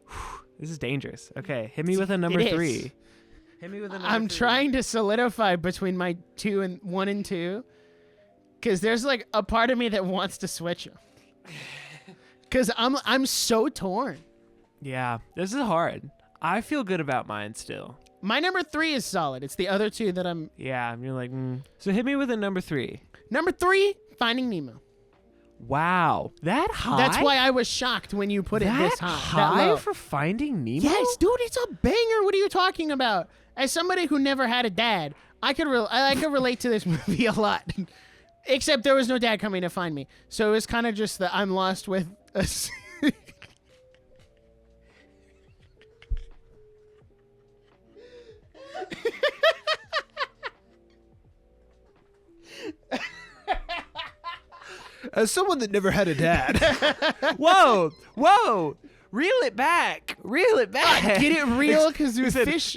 Whew, this is dangerous. Okay, hit me with a number 3. Hit me with a number 3. I'm trying to solidify between my 1 and 2, because there's like a part of me that wants to switch them. Because I'm so torn. Yeah, this is hard. I feel good about mine still. My number 3 is solid. It's the other 2 that I'm... Yeah, you're like, So hit me with a number 3. Number 3, Finding Nemo. Wow. That high? That's why I was shocked when you put it this high. That low. for Finding Nemo? Yes, dude, it's a banger. What are you talking about? As somebody who never had a dad, I could relate to this movie a lot. Except there was no dad coming to find me. So it was kind of just that I'm lost with a... As someone that never had a dad. Whoa. Reel it back. Get it real, because there's fish.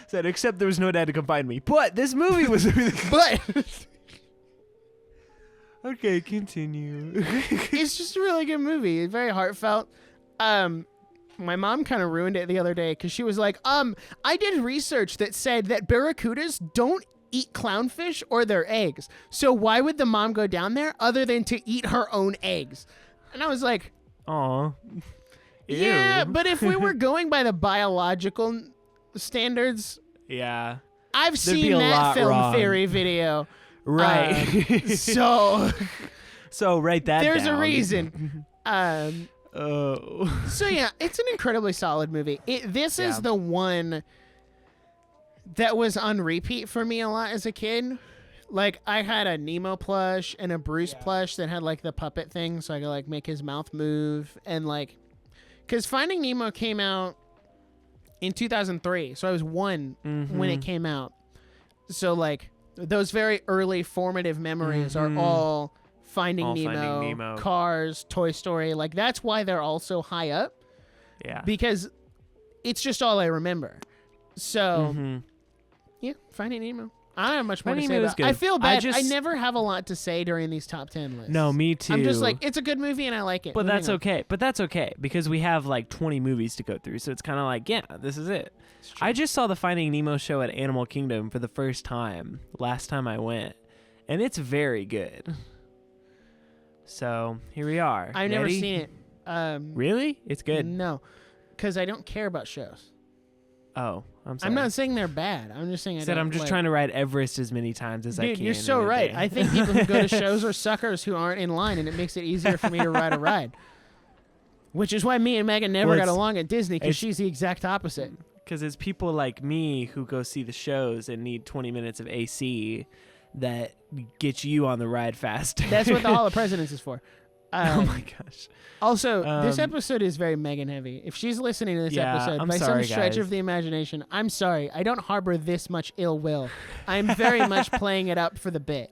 Said, except there was no dad to come find me. But this movie was... But... Okay, continue. It's just a really good movie. It's very heartfelt. My mom kind of ruined it the other day because she was like, I did research that said that barracudas don't eat clownfish or their eggs. So why would the mom go down there other than to eat her own eggs? And I was like, aw. yeah, Ew. but if we were going by the biological standards, yeah, I've There'd be seen a that lot film wrong. theory video. Right. So write that there's down. a reason. Oh. So yeah, it's an incredibly solid movie. This is the one that was on repeat for me a lot as a kid. Like, I had a Nemo plush and a Bruce plush that had like the puppet thing, so I could like make his mouth move, and like, because Finding Nemo came out in 2003, so I was 1 when it came out. So like, those very early formative memories are all Finding Nemo, Cars, Toy Story. Like, that's why they're all so high up. Yeah. Because it's just all I remember. So, yeah, Finding Nemo. I don't have much more to say about it. I feel bad. I never have a lot to say during these top 10 lists. No, me too. I'm just like, it's a good movie and I like it. But that's okay. But that's okay because we have like 20 movies to go through. So it's kind of like, yeah, this is it. I just saw the Finding Nemo show at Animal Kingdom for the first time last time I went. And it's very good. So here we are. I've never seen it. Really? It's good. No, because I don't care about shows. Oh, I'm sorry. I'm not saying they're bad. I'm just saying I'm just trying to ride Everest as many times as I can. Dude, you're so right. I think people who go to shows are suckers who aren't in line, and it makes it easier for me to ride a ride. Which is why me and Megan never got along at Disney, because she's the exact opposite. Because it's people like me who go see the shows and need 20 minutes of AC that get you on the ride fast. That's what the Hall of Presidents is for. Oh my gosh. Also, this episode is very Megan heavy. If she's listening to this episode, by some stretch of the imagination, I'm sorry. I don't harbor this much ill will. I'm very much playing it up for the bit.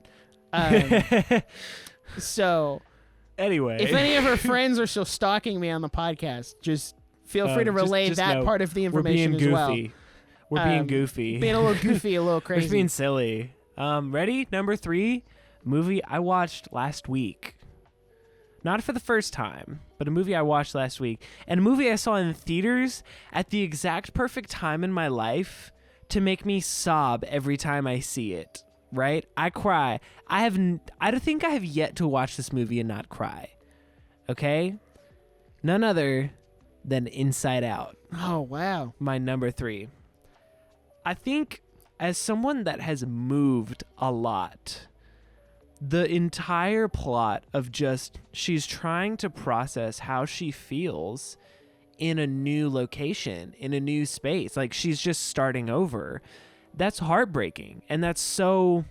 So, anyway, if any of her friends are still stalking me on the podcast, just feel free to relay that part of the information as well. We're being goofy. Being a little goofy, a little crazy. We're just being silly. Ready? Number 3, movie I watched last week. Not for the first time, but a movie I watched last week. And a movie I saw in theaters at the exact perfect time in my life to make me sob every time I see it. Right? I cry. I don't think I have yet to watch this movie and not cry. Okay? None other than Inside Out. Oh, wow. My number 3. I think as someone that has moved a lot, the entire plot of just she's trying to process how she feels in a new location, in a new space. Like, she's just starting over. That's heartbreaking. And that's so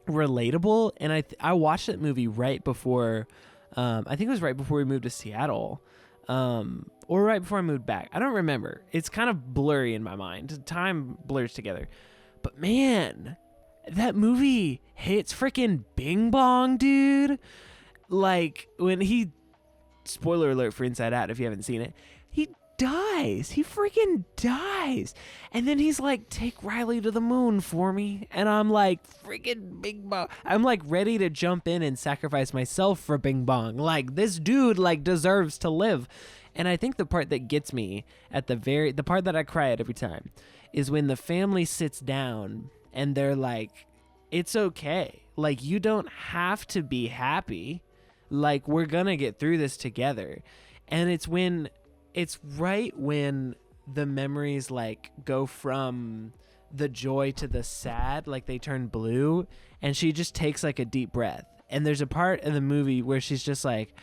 relatable. And I watched that movie right before, I think it was right before we moved to Seattle, or right before I moved back. I don't remember. It's kind of blurry in my mind. Time blurs together. But man, that movie hits freaking Bing Bong, dude. Like, when he, spoiler alert for Inside Out if you haven't seen it, he dies. He freaking dies. And then he's like, take Riley to the moon for me. And I'm like, freaking Bing Bong. I'm like ready to jump in and sacrifice myself for Bing Bong. Like, this dude like deserves to live. And I think the part that gets me at the part that I cry at every time is when the family sits down and they're like, it's okay. Like, you don't have to be happy. Like, we're gonna get through this together. And it's right when the memories like go from the joy to the sad, like they turn blue, and she just takes like a deep breath. And there's a part in the movie where she's just like,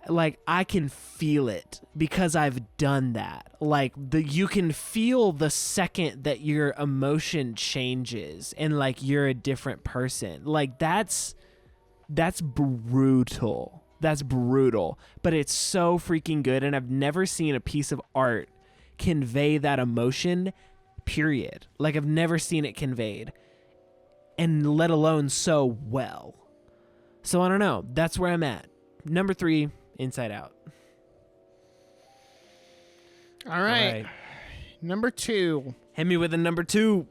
like, I can feel it because I've done that. Like, you can feel the second that your emotion changes and like you're a different person. Like, that's brutal. That's brutal, but it's so freaking good. And I've never seen a piece of art convey that emotion, period. Like, I've never seen it conveyed, and let alone so well. So I don't know. That's where I'm at. Number 3, Inside Out. All right. Number 2. Hit me with a number 2.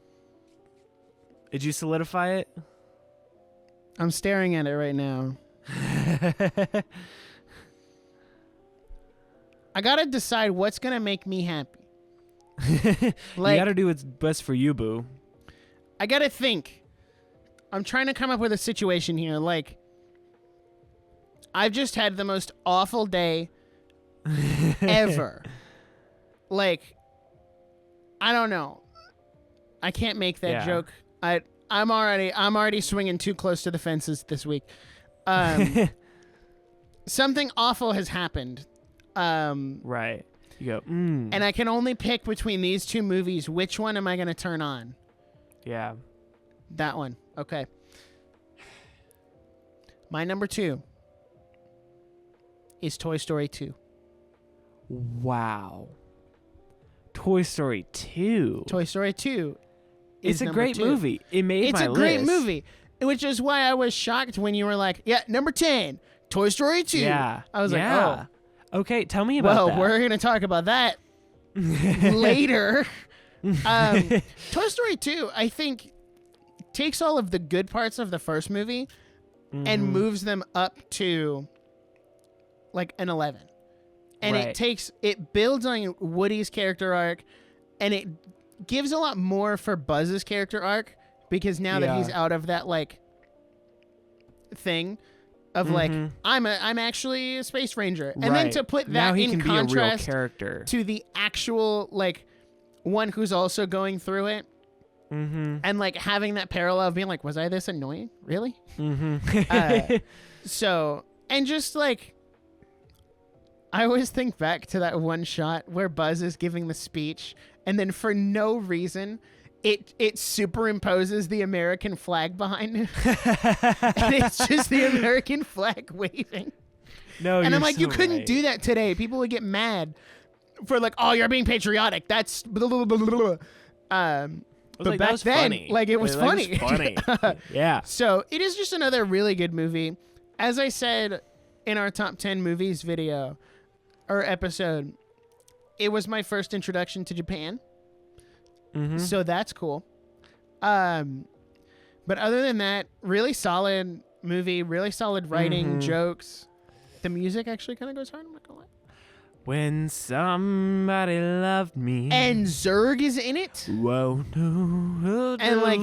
Did you solidify it? I'm staring at it right now. I gotta decide what's gonna make me happy. Like, you gotta do what's best for you, boo. I gotta think. I'm trying to come up with a situation here. Like, I've just had the most awful day ever. Like, I don't know. I can't make that joke. I'm already swinging too close to the fences this week. Something awful has happened. Right. You go, And I can only pick between these two movies. Which one am I going to turn on? Yeah. That one. Okay. My number 2 is Toy Story 2. Wow. Toy Story 2. Toy Story 2. It's a great movie. It made my list. It's a great movie. Which is why I was shocked when you were like, yeah, number 10, Toy Story 2. Yeah. I was like, oh. Okay, tell me about that. Well, we're going to talk about that later. Toy Story 2, I think, takes all of the good parts of the first movie and moves them up to like an 11. And it builds on Woody's character arc, and it gives a lot more for Buzz's character arc, because now that he's out of that like thing of like, I'm actually a space ranger, and then to put that in contrast to the actual like one who's also going through it, and like having that parallel of being like, was I this annoying? Really? So, and just like, I always think back to that one shot where Buzz is giving the speech, and then for no reason, it superimposes the American flag behind him. And it's just the American flag waving. No, and I'm like, so you couldn't right. do that today. People would get mad for like, oh, you're being patriotic. That's blah, blah, blah, blah, blah. But like, back then, funny. like, it was funny. It was funny. Yeah. So it is just another really good movie. As I said in our top 10 movies video or episode, it was my first introduction to Japan. So that's cool. But other than that, really solid movie, really solid writing, jokes. The music actually kind of goes hard. I'm not gonna lie. When somebody loved me. And Zurg is in it. Whoa, no. And like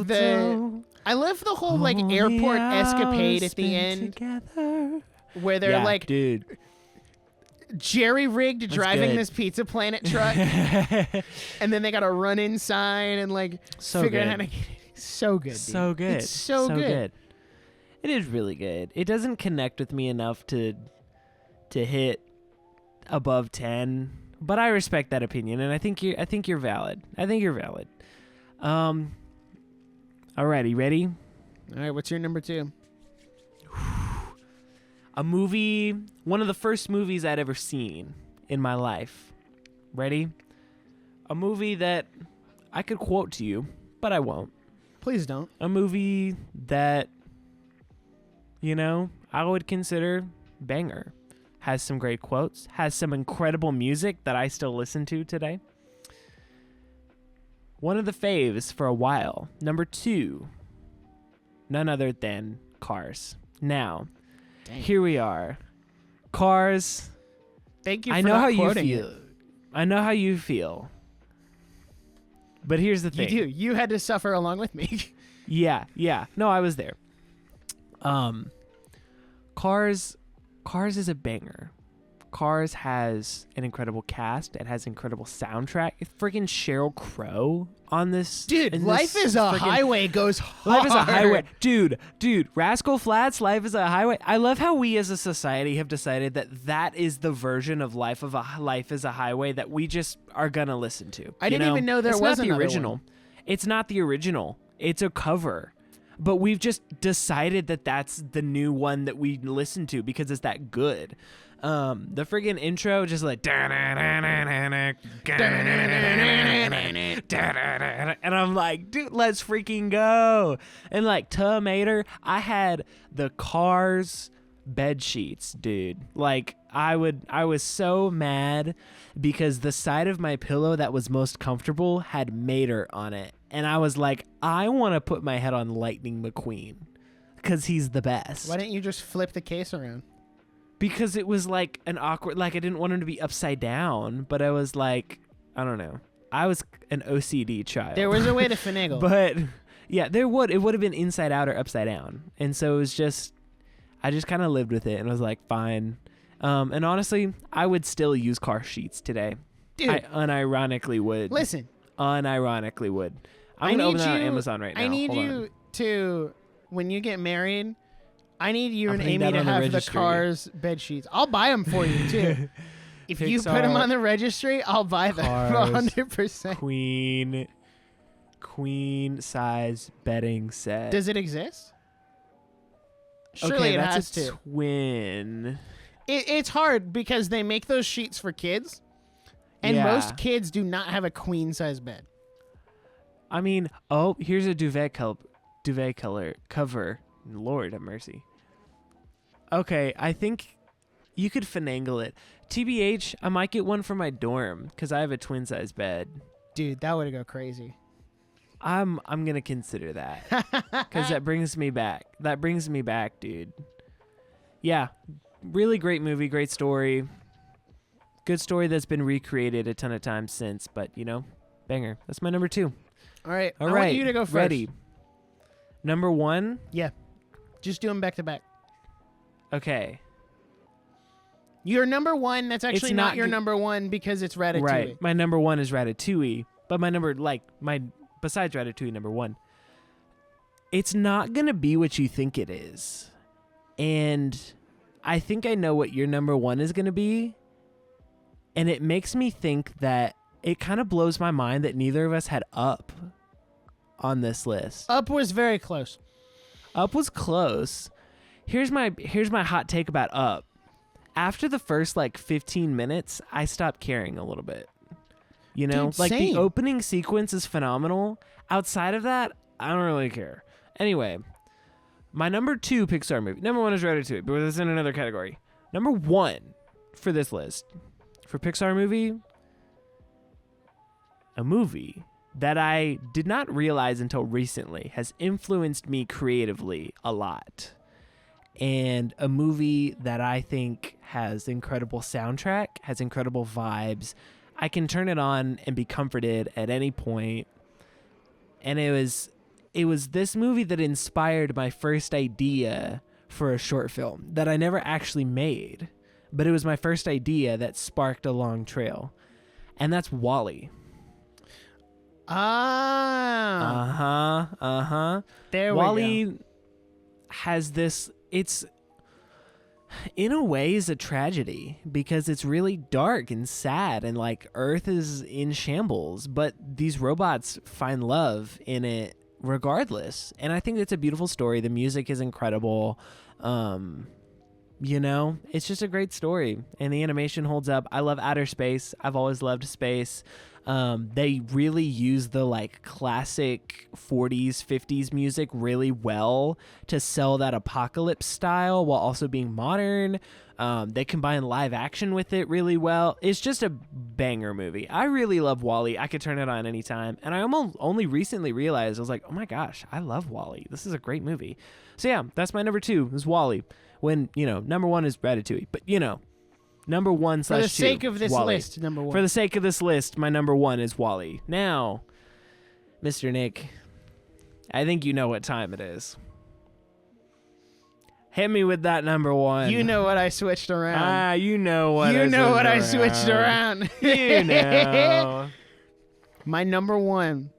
I love the whole like airport escapade at the end. Together. Where they're like, dude, jerry-rigged driving this Pizza Planet truck. And then they got to run inside and like figure out how to get it. So good. Dude. So good. It's so good. It is really good. It doesn't connect with me enough to hit above 10, but I respect that opinion, and I think you're valid. Alrighty, ready? All right, what's your number 2? A movie, one of the first movies I'd ever seen in my life. Ready? A movie that I could quote to you, but I won't. Please don't. A movie that, I would consider banger. has some great quotes, has some incredible music that I still listen to today. One of the faves for a while. Number 2, none other than Cars. Now, here we are. Cars. Thank you for I know not how you quoting feel. it. I know how you feel. But here's the You thing. do. You had to suffer along with me. Yeah. No, I was there. Cars is a banger. Cars has an incredible cast. It has incredible soundtrack. It's freaking Sheryl Crow on this. Dude, Life is a Highway goes hard. Life is a highway. Dude, Rascal Flatts, Life is a Highway. I love how we as a society have decided that is the version of Life is a Highway that we just are going to listen to. I didn't even know there was the another original. one. It's not the original. It's a cover. But we've just decided that that's the new one that we listen to because it's that good. The friggin' intro just like and I'm like, dude, let's freaking go. And like Tomater, I had the Cars bed sheets, dude. Like I was so mad because the side of my pillow that was most comfortable had Mater on it. And I was like, I want to put my head on Lightning McQueen because he's the best. Why didn't you just flip the case around? Because it was like an awkward, like I didn't want him to be upside down, but I was like, I don't know. I was an OCD child. There was a way to finagle. But yeah, it would have been inside out or upside down. And so it was just, I just kind of lived with it and was like, fine. And honestly, I would still use car sheets today. Dude. I unironically would. Listen. Unironically would. I'm going to open that on Amazon right now. I need Hold you on. to, when you get married, I need you I'm and putting Amy that to on the have the registry. Cars bed sheets. I'll buy them for you, too. If you put them Pixar on the registry, I'll buy them Cars 100%. Queen size bedding set. Does it exist? Surely okay, it that's has a to. twin. It's hard because they make those sheets for kids, and Yeah. most kids do not have a queen size bed. I mean, here's a duvet color cover. Lord have mercy. Okay, I think you could finagle it. TBH, I might get one for my dorm because I have a twin size bed. Dude, that would go crazy. I'm gonna consider that because that brings me back. That brings me back, dude. Yeah, really great movie, great story. Good story that's been recreated a ton of times since, but banger. That's my number 2. All right, All I right, want you to go first. ready. Number 1. Yeah, just do them back to back. Okay. Your number 1. That's actually It's not not your g- number 1 because it's Ratatouille. Right. My number 1 is Ratatouille, but besides Ratatouille, number 1, it's not gonna be what you think it is, and I think I know what your number 1 is gonna be, and it makes me think that it kind of blows my mind that neither of us had Up on this list. Up was very close. Up was close. Here's my hot take about Up. After the first 15 minutes, I stopped caring a little bit. Dude, The same. opening sequence is phenomenal. Outside of that, I don't really care. Anyway, my number 2 Pixar movie. Number 1 is Ratatouille, but it's in another category. Number 1 for this list, for Pixar movie, a movie that I did not realize until recently has influenced me creatively a lot. And a movie that I think has incredible soundtrack, has incredible vibes. I can turn it on and be comforted at any point. And it was this movie that inspired my first idea for a short film that I never actually made, but it was my first idea that sparked a long trail. And that's WALL-E. Ah. There we go. WALL-E has this, it's in a way is a tragedy because it's really dark and sad and Earth is in shambles, but these robots find love in it regardless. And I think it's a beautiful story. The music is incredible. It's just a great story and the animation holds up. I love outer space. I've always loved space. They really use the like classic 40s, 50s music really well to sell that apocalypse style while also being modern. They combine live action with it really well. It's just a banger movie. I really love WALL-E. I could turn it on anytime. And I almost only recently realized, I was like, oh my gosh, I love WALL-E. This is a great movie. So yeah, that's my number 2 is WALL-E. When, number 1 is Ratatouille. But, number 1/2. For the sake of this WALL-E. list, number 1. For the sake of this list, my number 1 is WALL-E. Now, Mr. Nick, I think you know what time it is. Hit me with that number 1. You know what I switched around. You know what I switched around. You know. My number 1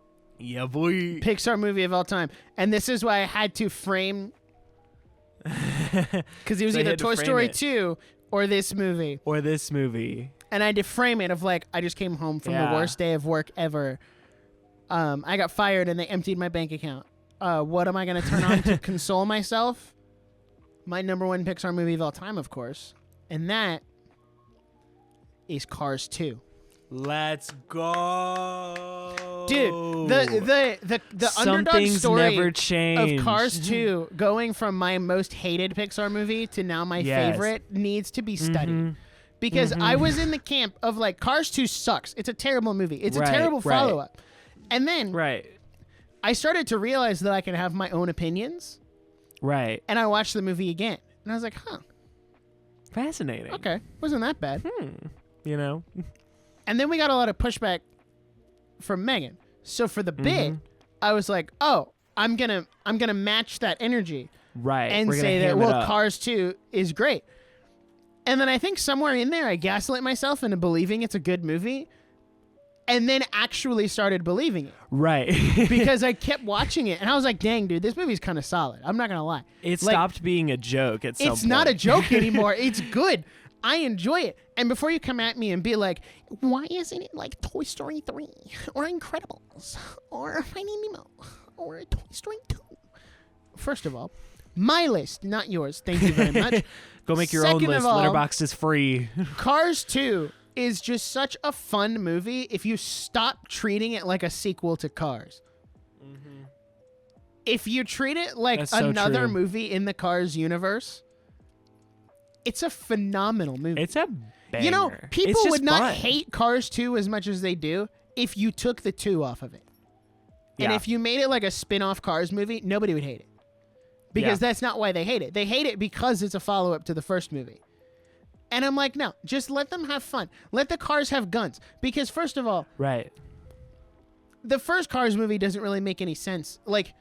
Yeah, boy. Pixar movie of all time. And this is why I had to frame, because it was either Toy Story 2 or this movie. Or this movie. And I had to frame it of like, I just came home from the worst day of work ever. I got fired and they emptied my bank account. What am I going to turn on to console myself? My number 1 Pixar movie of all time, of course. And that is Cars 2. Let's go. Dude, the underdog story never changed. of Cars 2 going from my most hated Pixar movie to now my favorite needs to be studied. Because I was in the camp of like, Cars 2 sucks. It's a terrible movie. It's a terrible follow-up. And then I started to realize that I can have my own opinions. Right. And I watched the movie again. And I was like, huh. Fascinating. Okay. Wasn't that bad. And then we got a lot of pushback from Megan. So for the bit, I was like, oh, I'm gonna match that energy. Right. And say that, Cars 2 is great. And then I think somewhere in there I gaslit myself into believing it's a good movie. And then actually started believing it. Right. Because I kept watching it. And I was like, dang, dude, this movie's kind of solid. I'm not going to lie. It stopped being a joke at some point. It's not a joke anymore. It's good. I enjoy it. And before you come at me and be like, why isn't it like Toy Story 3 or Incredibles or Finding Nemo or Toy Story 2? First of all, my list, not yours. Thank you very much. Go make your own list. Letterboxd is free. Cars 2 is just such a fun movie if you stop treating it like a sequel to Cars. If you treat it like another movie in the Cars universe, it's a phenomenal movie. It's a banger. People would not hate Cars 2 as much as they do if you took the 2 off of it. And if you made it like a spin-off Cars movie, nobody would hate it. Because that's not why they hate it. They hate it because it's a follow-up to the first movie. And I'm like, no, just let them have fun. Let the cars have guns. Because first of all, the first Cars movie doesn't really make any sense. Like,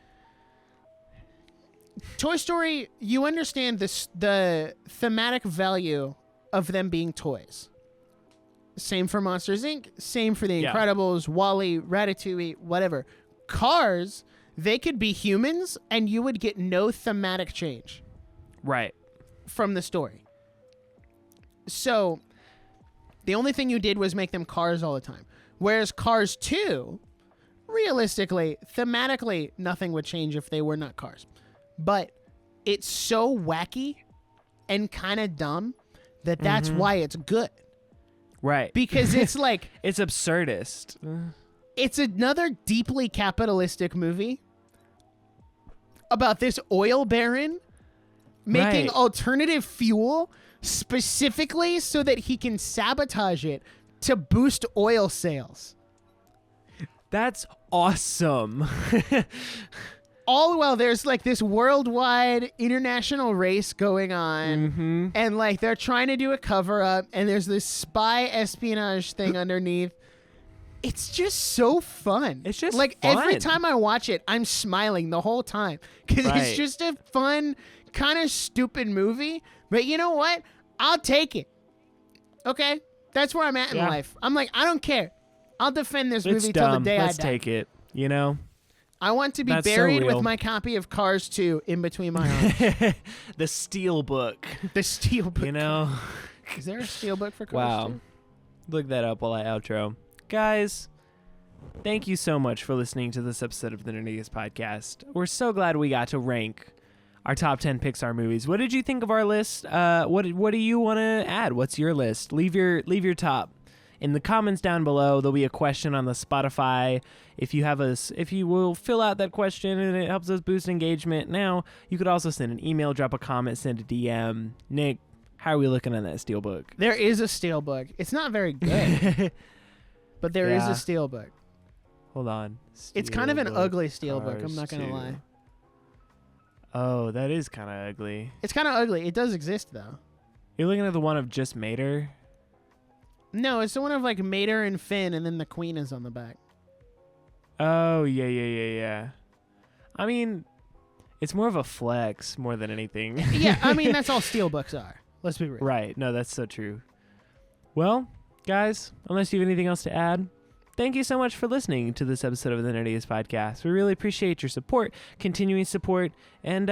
Toy Story, you understand the thematic value of them being toys. Same for Monsters, Inc. Same for The Incredibles, WALL-E, Ratatouille, whatever. Cars, they could be humans and you would get no thematic change. From the story. So, the only thing you did was make them cars all the time. Whereas Cars 2, realistically, thematically, nothing would change if they were not cars. But it's so wacky and kind of dumb that that's why it's good. Because it's like... it's absurdist. It's another deeply capitalistic movie about this oil baron making alternative fuel specifically so that he can sabotage it to boost oil sales. That's awesome. All while there's like this worldwide international race going on and like they're trying to do a cover up and there's this spy espionage thing underneath. It's just so fun. It's just like fun. Every time I watch it, I'm smiling the whole time because it's just a fun, kind of stupid movie. But you know what? I'll take it. Okay? That's where I'm at in life. I'm like, I don't care. I'll defend this movie till the day I die. Let's take it, I want to be buried with my copy of Cars 2 in between my arms. The steel book. The steel book. Is there a steel book for Cars 2? Look that up while I outro. Guys, thank you so much for listening to this episode of the Nerdiest Podcast. We're so glad we got to rank our top 10 Pixar movies. What did you think of our list? What do you want to add? What's your list? Leave your top in the comments down below. There'll be a question on the Spotify. If you will fill out that question and it helps us boost engagement. Now, you could also send an email, drop a comment, send a DM. Nick, how are we looking on that steelbook? There is a steelbook. It's not very good, but there is a steelbook. Hold on. It's kind of an ugly steelbook. I'm not going to lie. Oh, that is kind of ugly. It's kind of ugly. It does exist, though. You're looking at the one of just Mater? No, it's the one of like Mater and Finn, and then the Queen is on the back. Oh, yeah. I mean, it's more of a flex more than anything. Yeah, I mean, that's all steelbooks are. Let's be real. Right. No, that's so true. Well, guys, unless you have anything else to add, thank you so much for listening to this episode of the Nerdiest Podcast. We really appreciate your support, continuing support, and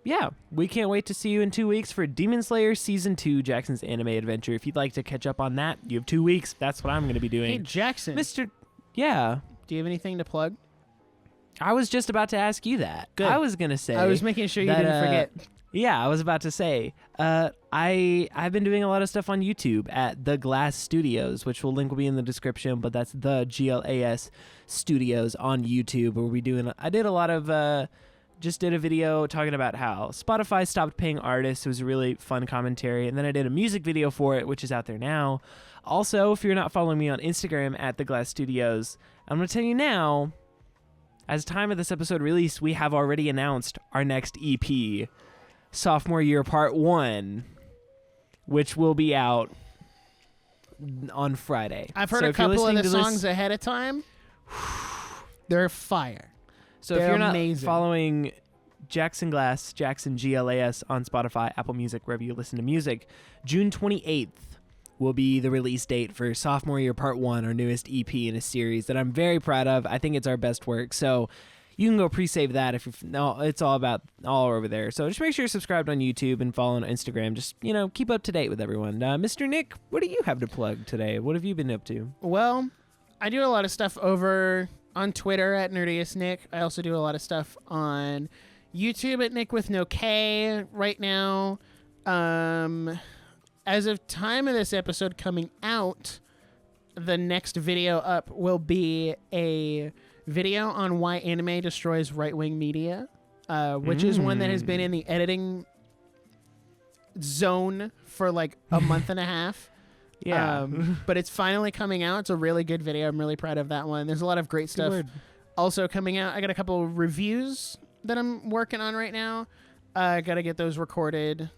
yeah, we can't wait to see you in 2 weeks for Demon Slayer Season 2, Jackson's Anime Adventure. If you'd like to catch up on that, you have 2 weeks. That's what I'm going to be doing. Hey, Jackson. Yeah. Do you have anything to plug? I was just about to ask you that. Good. I was going to say. I was making sure you didn't forget. Yeah, I was about to say, I've been doing a lot of stuff on YouTube at The Glass Studios, which will link will be in the description, but that's the GLAS Studios on YouTube, where I did a lot of, just did a video talking about how Spotify stopped paying artists. It was a really fun commentary, and then I did a music video for it, which is out there now. Also, if you're not following me on Instagram at The Glass Studios, I'm going to tell you now, as time of this episode release, we have already announced our next EP, Sophomore Year Part 1, which will be out on Friday. I've heard a couple of the songs ahead of time. They're fire. So if you're not following Jackson GLAS on Spotify, Apple Music, wherever you listen to music, June 28th will be the release date for Sophomore Year Part 1, our newest EP in a series that I'm very proud of. I think it's our best work. So you can go pre-save that if it's all over there. So just make sure you're subscribed on YouTube and follow on Instagram. Just, keep up to date with everyone. Mr. Nick, what do you have to plug today? What have you been up to? Well, I do a lot of stuff over on Twitter at Nerdiest Nick. I also do a lot of stuff on YouTube at Nick with no K right now. As of time of this episode coming out, the next video up will be a video on why anime destroys right-wing media, which is one that has been in the editing zone for like a month and a half. Yeah. But it's finally coming out. It's a really good video. I'm really proud of that one. There's a lot of great stuff also coming out. I got a couple reviews that I'm working on right now. I got to get those recorded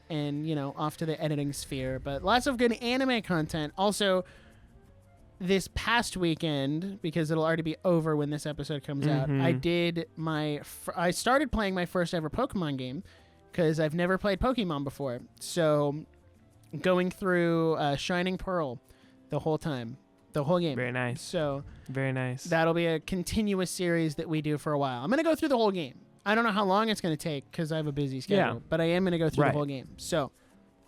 and, off to the editing sphere. But lots of good anime content. Also, this past weekend, because it'll already be over when this episode comes out, I started playing my first ever Pokemon game because I've never played Pokemon before. So going through Shining Pearl the whole time, the whole game. Very nice. So very nice. That'll be a continuous series that we do for a while. I'm going to go through the whole game. I don't know how long it's going to take because I have a busy schedule, but I am going to go through the whole game. So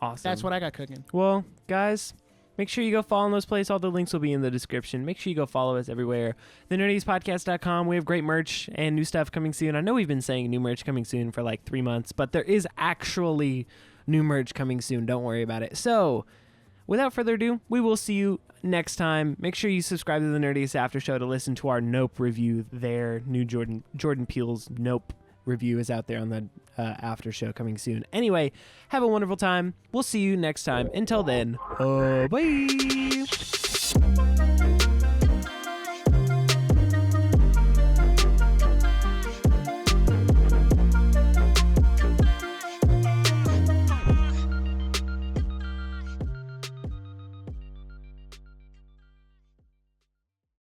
awesome. That's what I got cooking. Well, guys, make sure you go follow in those places. All the links will be in the description. Make sure you go follow us everywhere. TheNerdiestPodcast.com. We have great merch and new stuff coming soon. I know we've been saying new merch coming soon for like 3 months, but there is actually new merch coming soon. Don't worry about it. So without further ado, we will see you next time. Make sure you subscribe to the Nerdiest Aftershow to listen to our Nope review there. New Jordan Peele's Nope review is out there on the Aftershow coming soon. Anyway, have a wonderful time. We'll see you next time. Until then, bye.